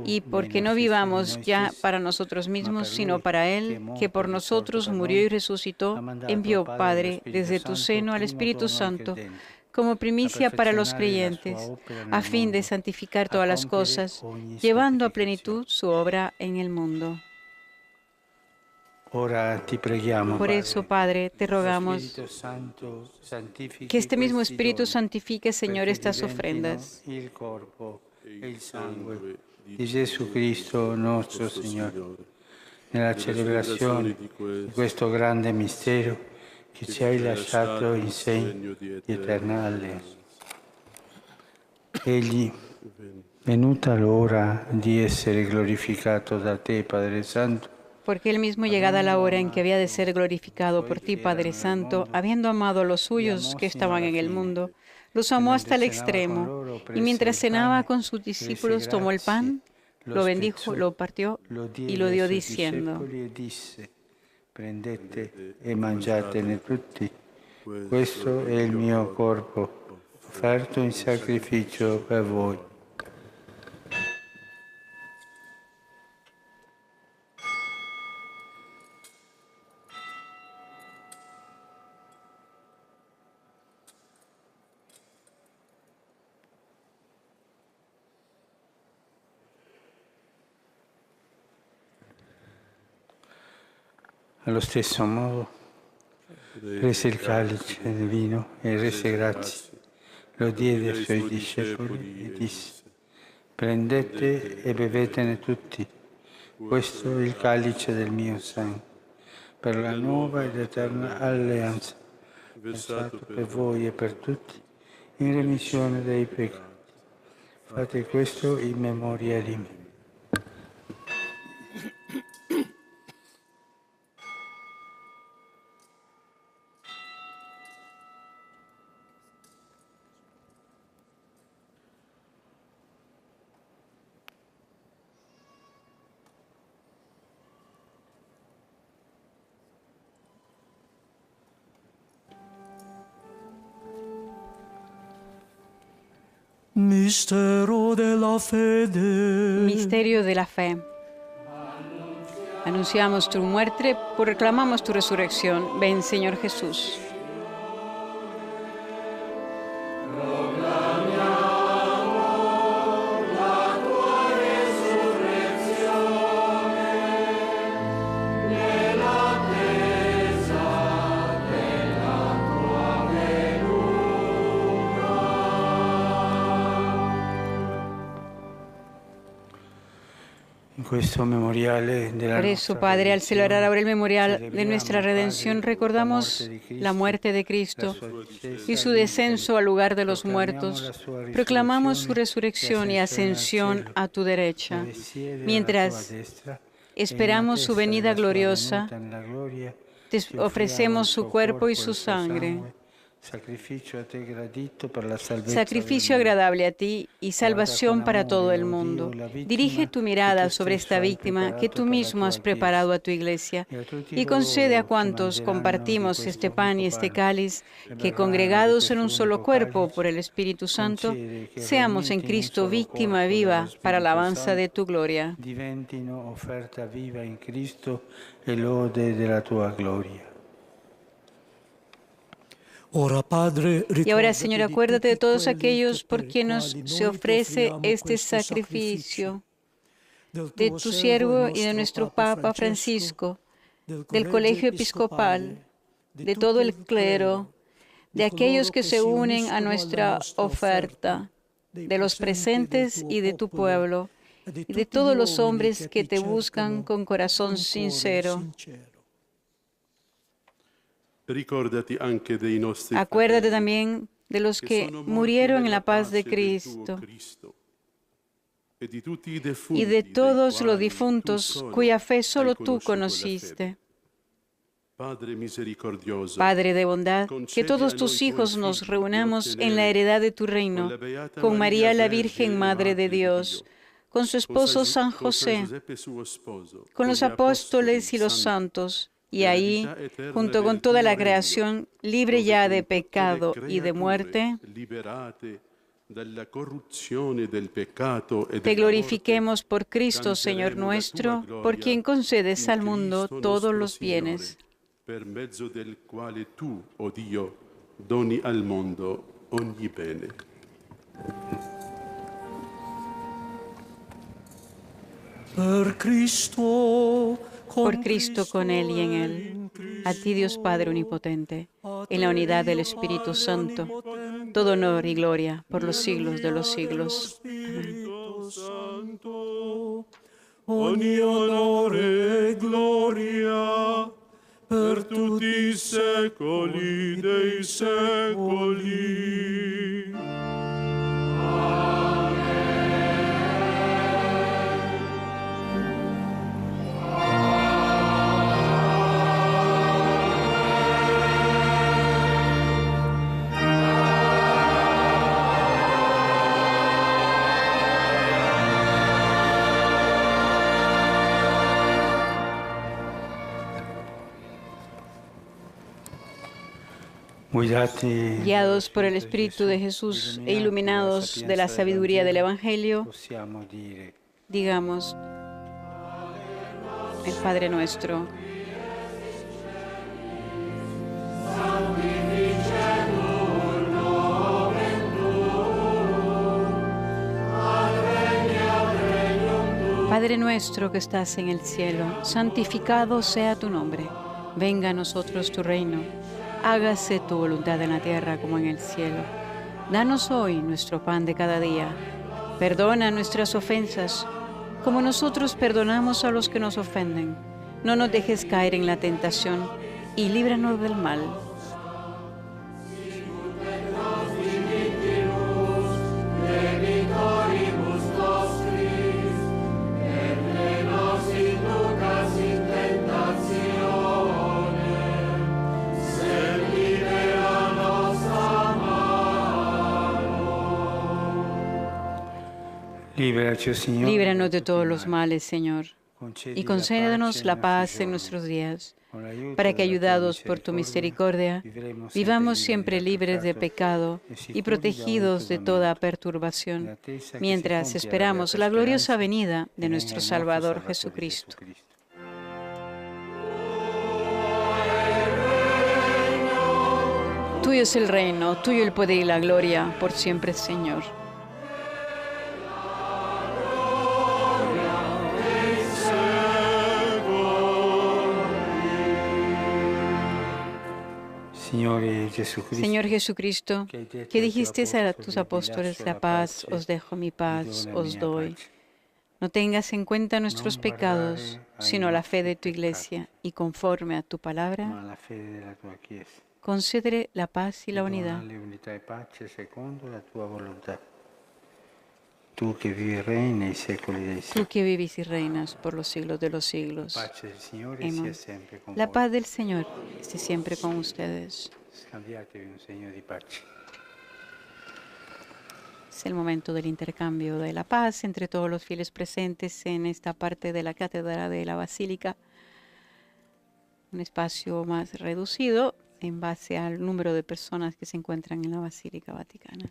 Y porque no vivamos ya para nosotros mismos, sino para Él, que por nosotros murió y resucitó, envió, Padre, desde tu seno al Espíritu Santo, como primicia para los creyentes, a fin de santificar todas las cosas, llevando a plenitud su obra en el mundo. Por eso, Padre, te rogamos que este mismo Espíritu santifique, Señor, estas ofrendas. Il corpo e il sangue di Gesù Cristo nostro Signore, nella celebrazione di questo grande mistero che ci hai lasciato in segno di eterna alleanza. Egli, venuta l'ora di essere glorificato da te, Padre Santo, Porque Él mismo, llegada la hora en que había de ser glorificado por ti, Padre Santo, habiendo amado a los suyos que estaban en el mundo, los amó hasta el extremo, y mientras cenaba con sus discípulos, tomó el pan, lo bendijo, lo partió y lo dio diciendo: prendete e mangiatene tutti, questo è il mio corpo, offerto in sacrificio per voi. Allo stesso modo, prese il calice del vino e rese grazie, lo diede ai suoi discepoli e disse: prendete e bevetene tutti, questo è il calice del mio sangue, per la nuova ed eterna alleanza, versato per voi e per tutti, in remissione dei peccati. Fate questo in memoria di me. Mistero della fede. Misterio de la fe. Anunciamos tu muerte, proclamamos tu resurrección. Ven, Señor Jesús. Por eso, Padre, al celebrar ahora el memorial de nuestra redención, recordamos la muerte de Cristo y su descenso al lugar de los muertos. Proclamamos su resurrección y ascensión a tu derecha. Mientras esperamos su venida gloriosa, te ofrecemos su cuerpo y su sangre, sacrificio agradable a ti y salvación para todo el mundo. Dirige tu mirada sobre esta víctima que tú mismo has preparado a tu iglesia y concede a cuantos compartimos este pan y este cáliz que, congregados en un solo cuerpo por el Espíritu Santo, seamos en Cristo víctima viva para la alabanza de tu gloria. Diventino offerta viva in Cristo e lode della tua gloria. Y ahora, Señor, acuérdate de todos aquellos por quienes se ofrece este sacrificio, de tu siervo y de nuestro Papa Francisco, del Colegio Episcopal, de todo el clero, de aquellos que se unen a nuestra oferta, de los presentes y de tu pueblo, y de todos los hombres que te buscan con corazón sincero. Acuérdate también de los que murieron en la paz de Cristo y de todos los difuntos cuya fe solo tú conociste. Padre de bondad, que todos tus hijos nos reunamos en la heredad de tu reino, con María la Virgen, Madre de Dios, con su esposo San José, con los apóstoles y los santos, y ahí, junto con toda la creación, libre ya de pecado y de muerte, te glorifiquemos por Cristo, Señor nuestro, por quien concedes al mundo todos los bienes. Per mezzo del quale tu, oh Dio, doni al mondo ogni bene. Por Cristo, con Él y en Él, a ti Dios Padre Omnipotente, en la unidad del Espíritu Santo, todo honor y gloria por los siglos de los siglos. Amén. Ogni onore e gloria per tutti i secoli dei secoli. Guiados por el Espíritu de Jesús e iluminados de la sabiduría del Evangelio, digamos el Padre Nuestro. Padre nuestro que estás en el cielo, santificado sea tu nombre. Venga a nosotros tu reino. Hágase tu voluntad en la tierra como en el cielo. Danos hoy nuestro pan de cada día. Perdona nuestras ofensas, como nosotros perdonamos a los que nos ofenden. No nos dejes caer en la tentación y líbranos del mal. Líbranos de todos los males, Señor, y concédenos la paz en nuestros días, para que, ayudados por tu misericordia, vivamos siempre libres de pecado y protegidos de toda perturbación, mientras esperamos la gloriosa venida de nuestro Salvador Jesucristo. Tuyo es el reino, tuyo el poder y la gloria, por siempre, Señor. Señor Jesucristo, que dijiste a tus apóstoles, la paz os dejo, mi paz os doy. No tengas en cuenta nuestros pecados, sino la fe de tu Iglesia, y conforme a tu palabra, concédele la paz y la unidad. Tú que vives y reinas por los siglos de los siglos. Amén. La paz del Señor esté siempre con ustedes. Scambiatevi un segno di pace. Es el momento del intercambio de la paz entre todos los fieles presentes en esta parte de la Catedral de la Basílica. Un espacio más reducido en base al número de personas que se encuentran en la Basílica Vaticana.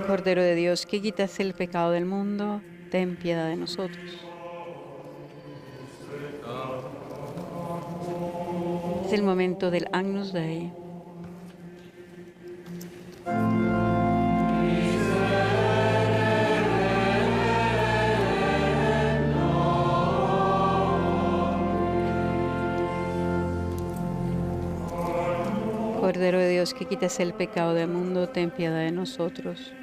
Cordero de Dios, que quitas el pecado del mundo, ten piedad de nosotros. Es el momento del Agnus Dei. Cordero de Dios, que quitas el pecado del mundo, ten piedad de nosotros.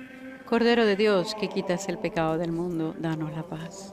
Cordero de Dios, que quitas el pecado del mundo, danos la paz.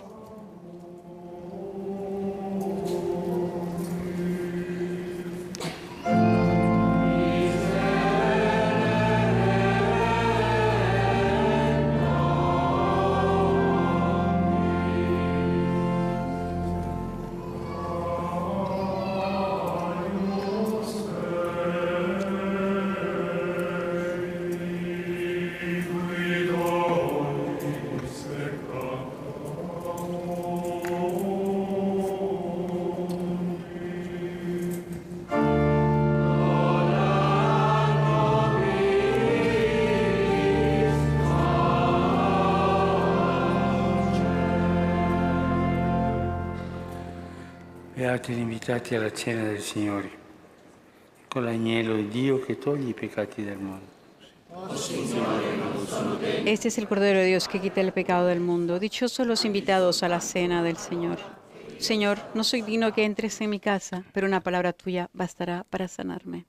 Beati gli invitati alla cena del Signore, con l'agnello di Dio che toglie i peccati del mondo. Este es el Cordero de Dios que quita el pecado del mundo. Dichosos los invitados a la cena del Señor. Señor, no soy digno que entres en mi casa, pero una palabra tuya bastará para sanarme.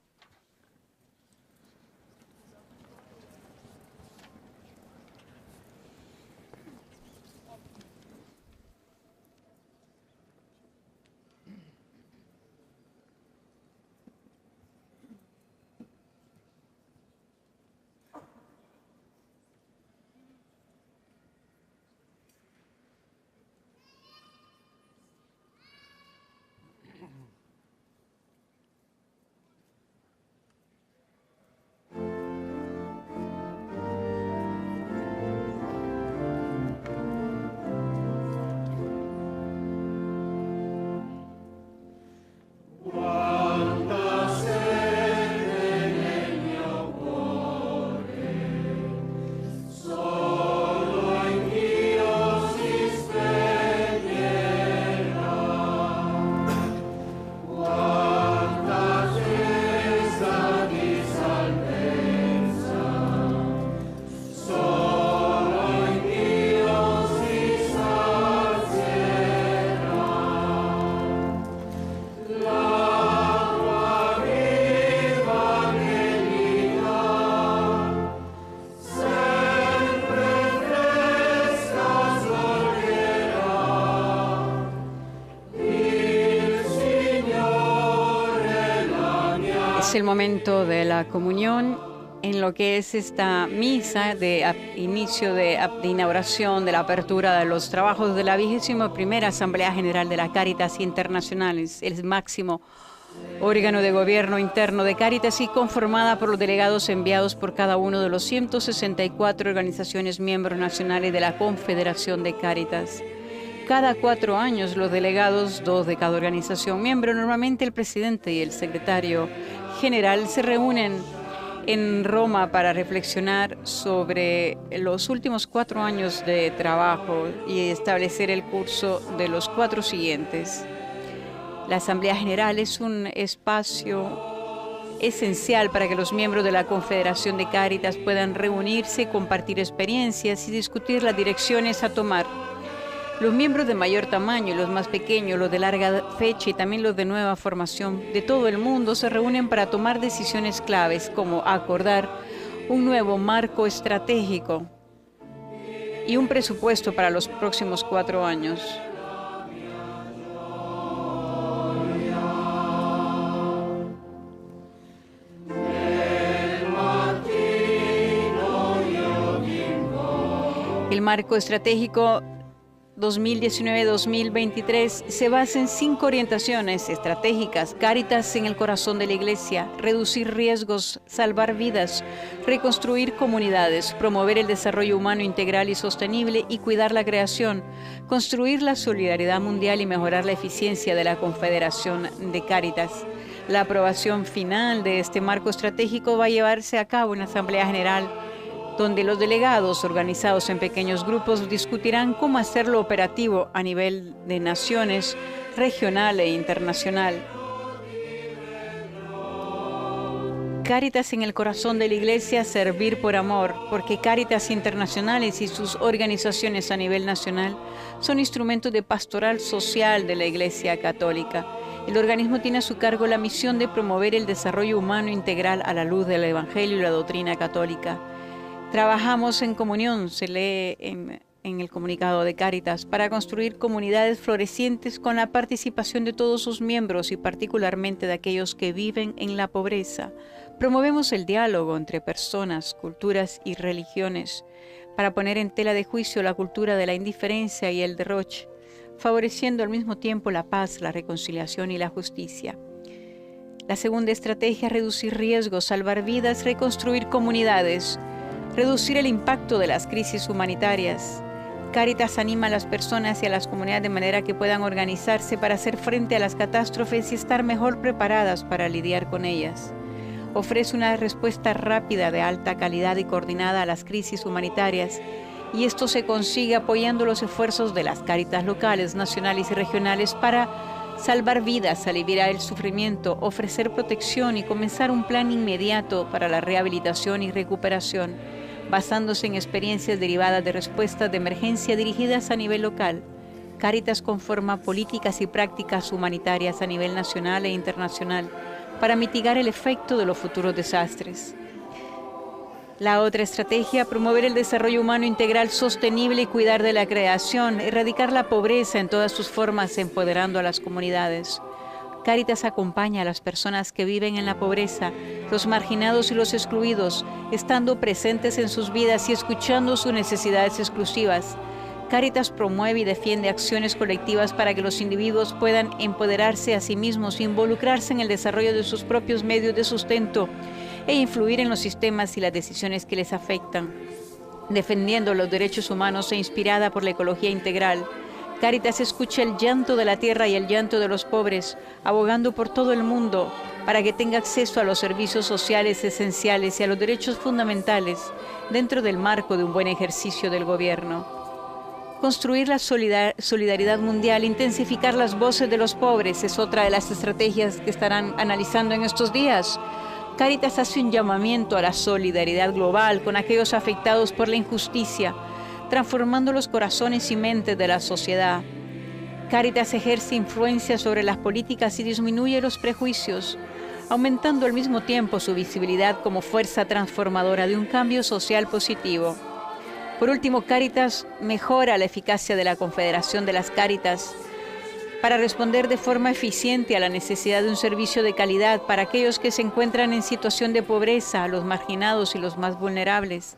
Es el momento de la comunión en lo que es esta misa de inicio de inauguración, de la apertura de los trabajos de la 21ª Asamblea General de la Cáritas Internacionales, el máximo órgano de gobierno interno de Cáritas y conformada por los delegados enviados por cada uno de los 164 organizaciones miembros nacionales de la Confederación de Cáritas. Cada 4 años los delegados, 2 de cada organización miembro, normalmente el presidente y el secretario general, se reúnen en Roma para reflexionar sobre los últimos 4 años de trabajo y establecer el curso de los 4 siguientes. La Asamblea General es un espacio esencial para que los miembros de la Confederación de Cáritas puedan reunirse, compartir experiencias y discutir las direcciones a tomar. Los miembros de mayor tamaño y los más pequeños, los de larga fecha y también los de nueva formación de todo el mundo se reúnen para tomar decisiones claves como acordar un nuevo marco estratégico y un presupuesto para los próximos 4 años. El marco estratégico 2019-2023 se basa en 5 orientaciones estratégicas: Cáritas en el corazón de la Iglesia, reducir riesgos, salvar vidas, reconstruir comunidades, promover el desarrollo humano integral y sostenible y cuidar la creación, construir la solidaridad mundial y mejorar la eficiencia de la Confederación de Cáritas. La aprobación final de este marco estratégico va a llevarse a cabo en la Asamblea General, donde los delegados, organizados en pequeños grupos, discutirán cómo hacerlo operativo a nivel de naciones, regional e internacional. Cáritas en el corazón de la Iglesia, servir por amor, porque Cáritas Internacionales y sus organizaciones a nivel nacional son instrumentos de pastoral social de la Iglesia Católica. El organismo tiene a su cargo la misión de promover el desarrollo humano integral a la luz del Evangelio y la doctrina católica. Trabajamos en comunión, se lee en el comunicado de Cáritas, para construir comunidades florecientes con la participación de todos sus miembros y particularmente de aquellos que viven en la pobreza. Promovemos el diálogo entre personas, culturas y religiones para poner en tela de juicio la cultura de la indiferencia y el derroche, favoreciendo al mismo tiempo la paz, la reconciliación y la justicia. La segunda estrategia: reducir riesgos, salvar vidas, reconstruir comunidades, reducir el impacto de las crisis humanitarias. Cáritas anima a las personas y a las comunidades de manera que puedan organizarse para hacer frente a las catástrofes y estar mejor preparadas para lidiar con ellas. Ofrece una respuesta rápida, de alta calidad y coordinada a las crisis humanitarias, y esto se consigue apoyando los esfuerzos de las Cáritas locales, nacionales y regionales para salvar vidas, aliviar el sufrimiento, ofrecer protección y comenzar un plan inmediato para la rehabilitación y recuperación, basándose en experiencias derivadas de respuestas de emergencia dirigidas a nivel local. Cáritas conforma políticas y prácticas humanitarias a nivel nacional e internacional para mitigar el efecto de los futuros desastres. La otra estrategia: promover el desarrollo humano integral sostenible y cuidar de la creación, erradicar la pobreza en todas sus formas, empoderando a las comunidades. Cáritas acompaña a las personas que viven en la pobreza, los marginados y los excluidos, estando presentes en sus vidas y escuchando sus necesidades exclusivas. Cáritas promueve y defiende acciones colectivas para que los individuos puedan empoderarse a sí mismos, involucrarse en el desarrollo de sus propios medios de sustento e influir en los sistemas y las decisiones que les afectan, defendiendo los derechos humanos e inspirada por la ecología integral. Cáritas escucha el llanto de la tierra y el llanto de los pobres, abogando por todo el mundo para que tenga acceso a los servicios sociales esenciales y a los derechos fundamentales dentro del marco de un buen ejercicio del gobierno. Construir la solidaridad mundial, intensificar las voces de los pobres es otra de las estrategias que estarán analizando en estos días. Cáritas hace un llamamiento a la solidaridad global con aquellos afectados por la injusticia, transformando los corazones y mentes de la sociedad. Cáritas ejerce influencia sobre las políticas y disminuye los prejuicios, aumentando al mismo tiempo su visibilidad como fuerza transformadora de un cambio social positivo. Por último, Cáritas mejora la eficacia de la Confederación de las Cáritas para responder de forma eficiente a la necesidad de un servicio de calidad para aquellos que se encuentran en situación de pobreza, los marginados y los más vulnerables.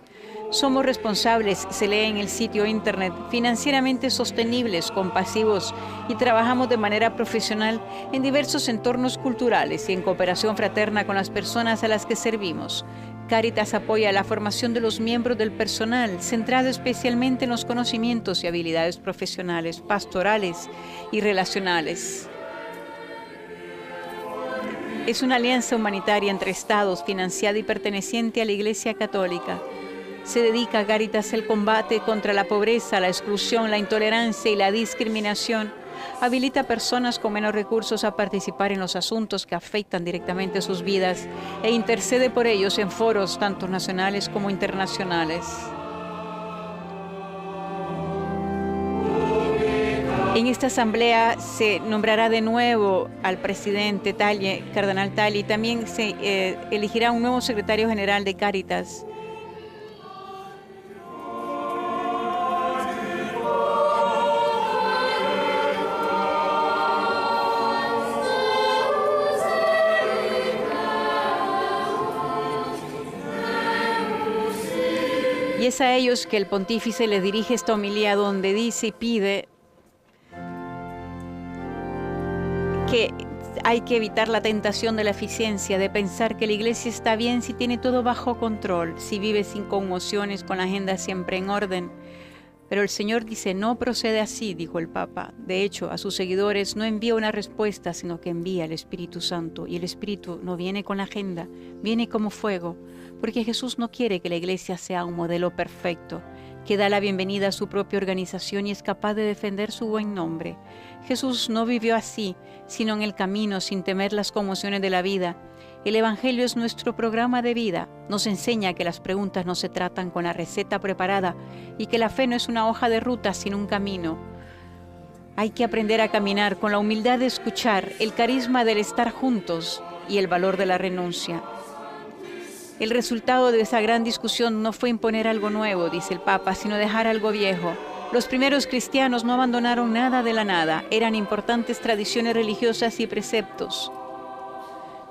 Somos responsables, se lee en el sitio internet, financieramente sostenibles, compasivos y trabajamos de manera profesional en diversos entornos culturales y en cooperación fraterna con las personas a las que servimos. Cáritas apoya la formación de los miembros del personal, centrado especialmente en los conocimientos y habilidades profesionales, pastorales y relacionales. Es una alianza humanitaria entre estados, financiada y perteneciente a la Iglesia Católica. Se dedica a Cáritas el combate contra la pobreza, la exclusión, la intolerancia y la discriminación. Habilita a personas con menos recursos a participar en los asuntos que afectan directamente sus vidas e intercede por ellos en foros tanto nacionales como internacionales. En esta asamblea se nombrará de nuevo al presidente Tagle, cardenal Tagle, y también se elegirá un nuevo secretario general de Cáritas. Y es a ellos que el pontífice les dirige esta homilía donde dice y pide que hay que evitar la tentación de la eficiencia, de pensar que la Iglesia está bien si tiene todo bajo control, si vive sin conmociones, con la agenda siempre en orden. Pero el Señor dice, no procede así, dijo el Papa. De hecho, a sus seguidores no envía una respuesta, sino que envía el Espíritu Santo. Y el Espíritu no viene con la agenda, viene como fuego, porque Jesús no quiere que la Iglesia sea un modelo perfecto, que da la bienvenida a su propia organización y es capaz de defender su buen nombre. Jesús no vivió así, sino en el camino, sin temer las conmociones de la vida. El Evangelio es nuestro programa de vida. Nos enseña que las preguntas no se tratan con la receta preparada y que la fe no es una hoja de ruta, sino un camino. Hay que aprender a caminar con la humildad de escuchar, el carisma del estar juntos y el valor de la renuncia. El resultado de esa gran discusión no fue imponer algo nuevo, dice el Papa, sino dejar algo viejo. Los primeros cristianos no abandonaron nada de la nada, eran importantes tradiciones religiosas y preceptos.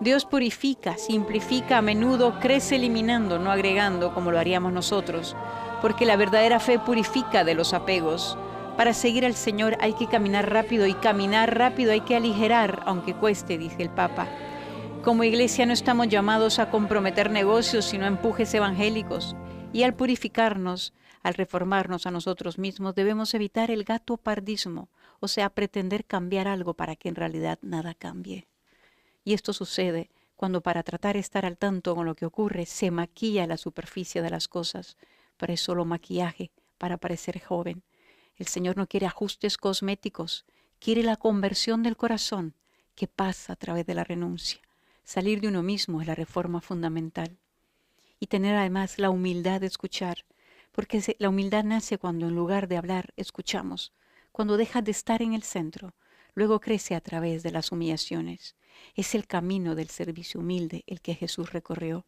Dios purifica, simplifica, a menudo crece eliminando, no agregando como lo haríamos nosotros, porque la verdadera fe purifica de los apegos. Para seguir al Señor hay que caminar rápido y caminar rápido hay que aligerar, aunque cueste, dice el Papa. Como Iglesia no estamos llamados a comprometer negocios, sino a empujes evangélicos. Y al purificarnos, al reformarnos a nosotros mismos, debemos evitar el gatopardismo, o sea, pretender cambiar algo para que en realidad nada cambie. Y esto sucede cuando para tratar de estar al tanto con lo que ocurre, se maquilla la superficie de las cosas, pero es solo maquillaje para parecer joven. El Señor no quiere ajustes cosméticos, quiere la conversión del corazón que pasa a través de la renuncia. Salir de uno mismo es la reforma fundamental. Y tener además la humildad de escuchar, porque la humildad nace cuando en lugar de hablar, escuchamos, cuando dejas de estar en el centro, luego crece a través de las humillaciones. Es el camino del servicio humilde el que Jesús recorrió,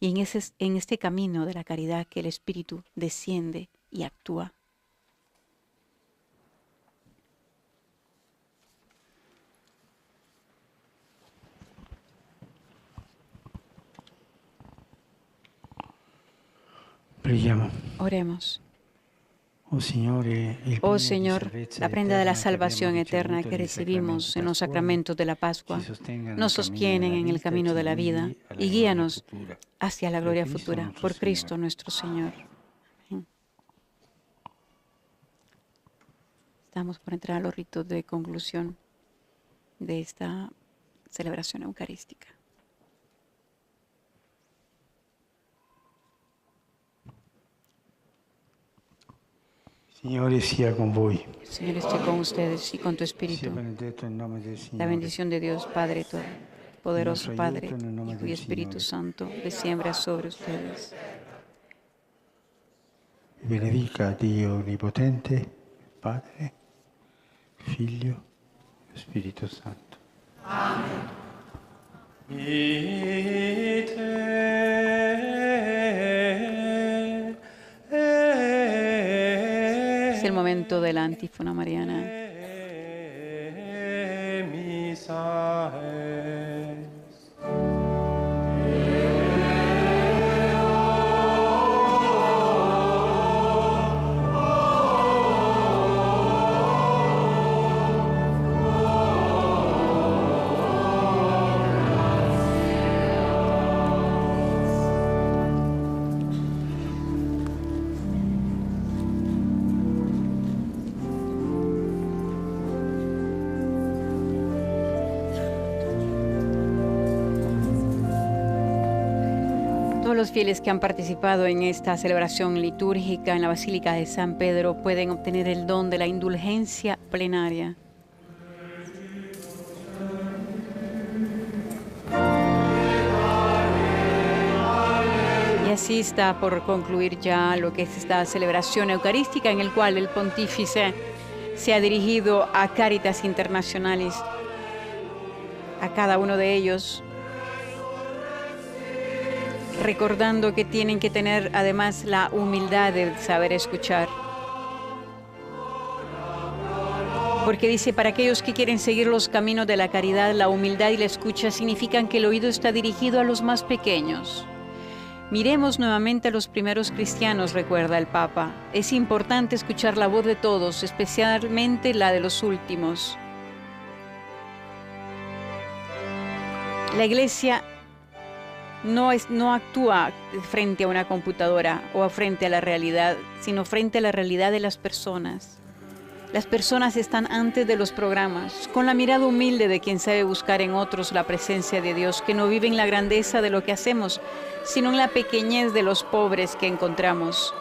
y en este camino de la caridad que el Espíritu desciende y actúa. Oremos. Oh Señor, la prenda de la salvación eterna que recibimos en los sacramentos de la Pascua nos sostienen en el camino de la vida y guíanos hacia la gloria futura. Por Cristo nuestro Señor. Estamos por entrar a los ritos de conclusión de esta celebración eucarística. Signore sia con voi. Señor, esté con ustedes y con tu espíritu. La bendición de Dios, Padre Todopoderoso, Padre, Hijo y Espíritu Santo, descienda sobre ustedes. Benedica Dio Onnipotente, Padre, Figlio e Spirito Santo. Amen. Es el momento de la antífona mariana. Los fieles que han participado en esta celebración litúrgica en la Basílica de San Pedro pueden obtener el don de la indulgencia plenaria. Y así está por concluir ya lo que es esta celebración eucarística en el cual el pontífice se ha dirigido a Cáritas Internacionales, a cada uno de ellos, recordando que tienen que tener además la humildad de saber escuchar. Porque dice, para aquellos que quieren seguir los caminos de la caridad, la humildad y la escucha significan que el oído está dirigido a los más pequeños. Miremos nuevamente a los primeros cristianos, recuerda el Papa. Es importante escuchar la voz de todos, especialmente la de los últimos. La Iglesia no actúa frente a una computadora o frente a la realidad, sino frente a la realidad de las personas. Las personas están antes de los programas, con la mirada humilde de quien sabe buscar en otros la presencia de Dios, que no vive en la grandeza de lo que hacemos, sino en la pequeñez de los pobres que encontramos.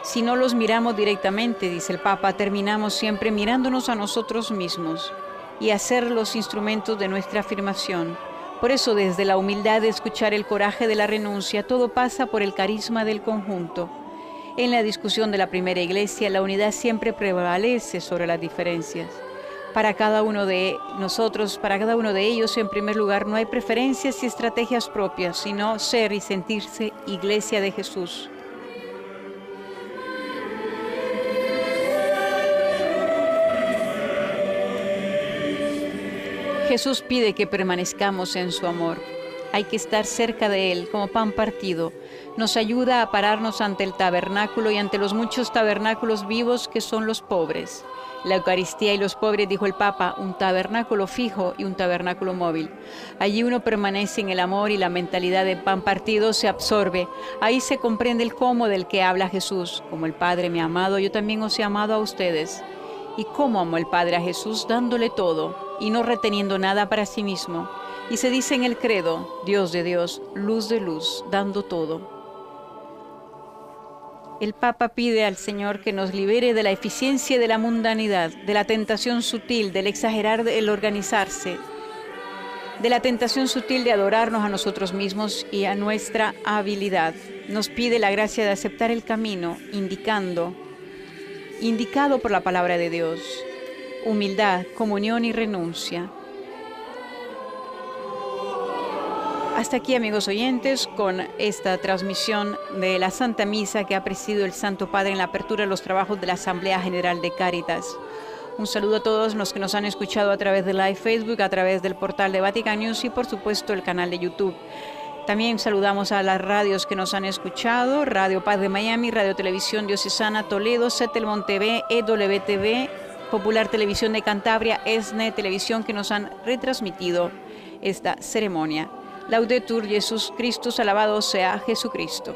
Si no los miramos directamente, dice el Papa, terminamos siempre mirándonos a nosotros mismos y a ser los instrumentos de nuestra afirmación. Por eso, desde la humildad de escuchar el coraje de la renuncia, todo pasa por el carisma del conjunto. En la discusión de la primera iglesia, la unidad siempre prevalece sobre las diferencias. Para cada uno de nosotros, para cada uno de ellos, en primer lugar, no hay preferencias y estrategias propias, sino ser y sentirse Iglesia de Jesús. Jesús pide que permanezcamos en su amor. Hay que estar cerca de Él como pan partido. Nos ayuda a pararnos ante el tabernáculo y ante los muchos tabernáculos vivos que son los pobres. La Eucaristía y los pobres, dijo el Papa, un tabernáculo fijo y un tabernáculo móvil. Allí uno permanece en el amor y la mentalidad de pan partido se absorbe. Ahí se comprende el cómo del que habla Jesús. Como el Padre me ha amado, yo también os he amado a ustedes. ¿Y cómo amó el Padre a Jesús? Dándole todo y no reteniendo nada para sí mismo. Y se dice en el credo, Dios de Dios, luz de luz, dando todo. El Papa pide al Señor que nos libere de la eficiencia de la mundanidad, de la tentación sutil, del exagerar, del organizarse, de la tentación sutil de adorarnos a nosotros mismos y a nuestra habilidad. Nos pide la gracia de aceptar el camino, indicado por la palabra de Dios. Humildad, comunión y renuncia. Hasta aquí, amigos oyentes, con esta transmisión de la Santa Misa que ha presidido el Santo Padre en la apertura de los trabajos de la Asamblea General de Cáritas. Un saludo a todos los que nos han escuchado a través de Live Facebook, a través del portal de Vatican News y, por supuesto, el canal de YouTube. También saludamos a las radios que nos han escuchado: Radio Paz de Miami, Radio Televisión Diocesana Toledo, Setelmont TV, EWTV, Popular Televisión de Cantabria, ESNE Televisión, que nos han retransmitido esta ceremonia. Laudetur Jesus Christus, alabado sea Jesucristo.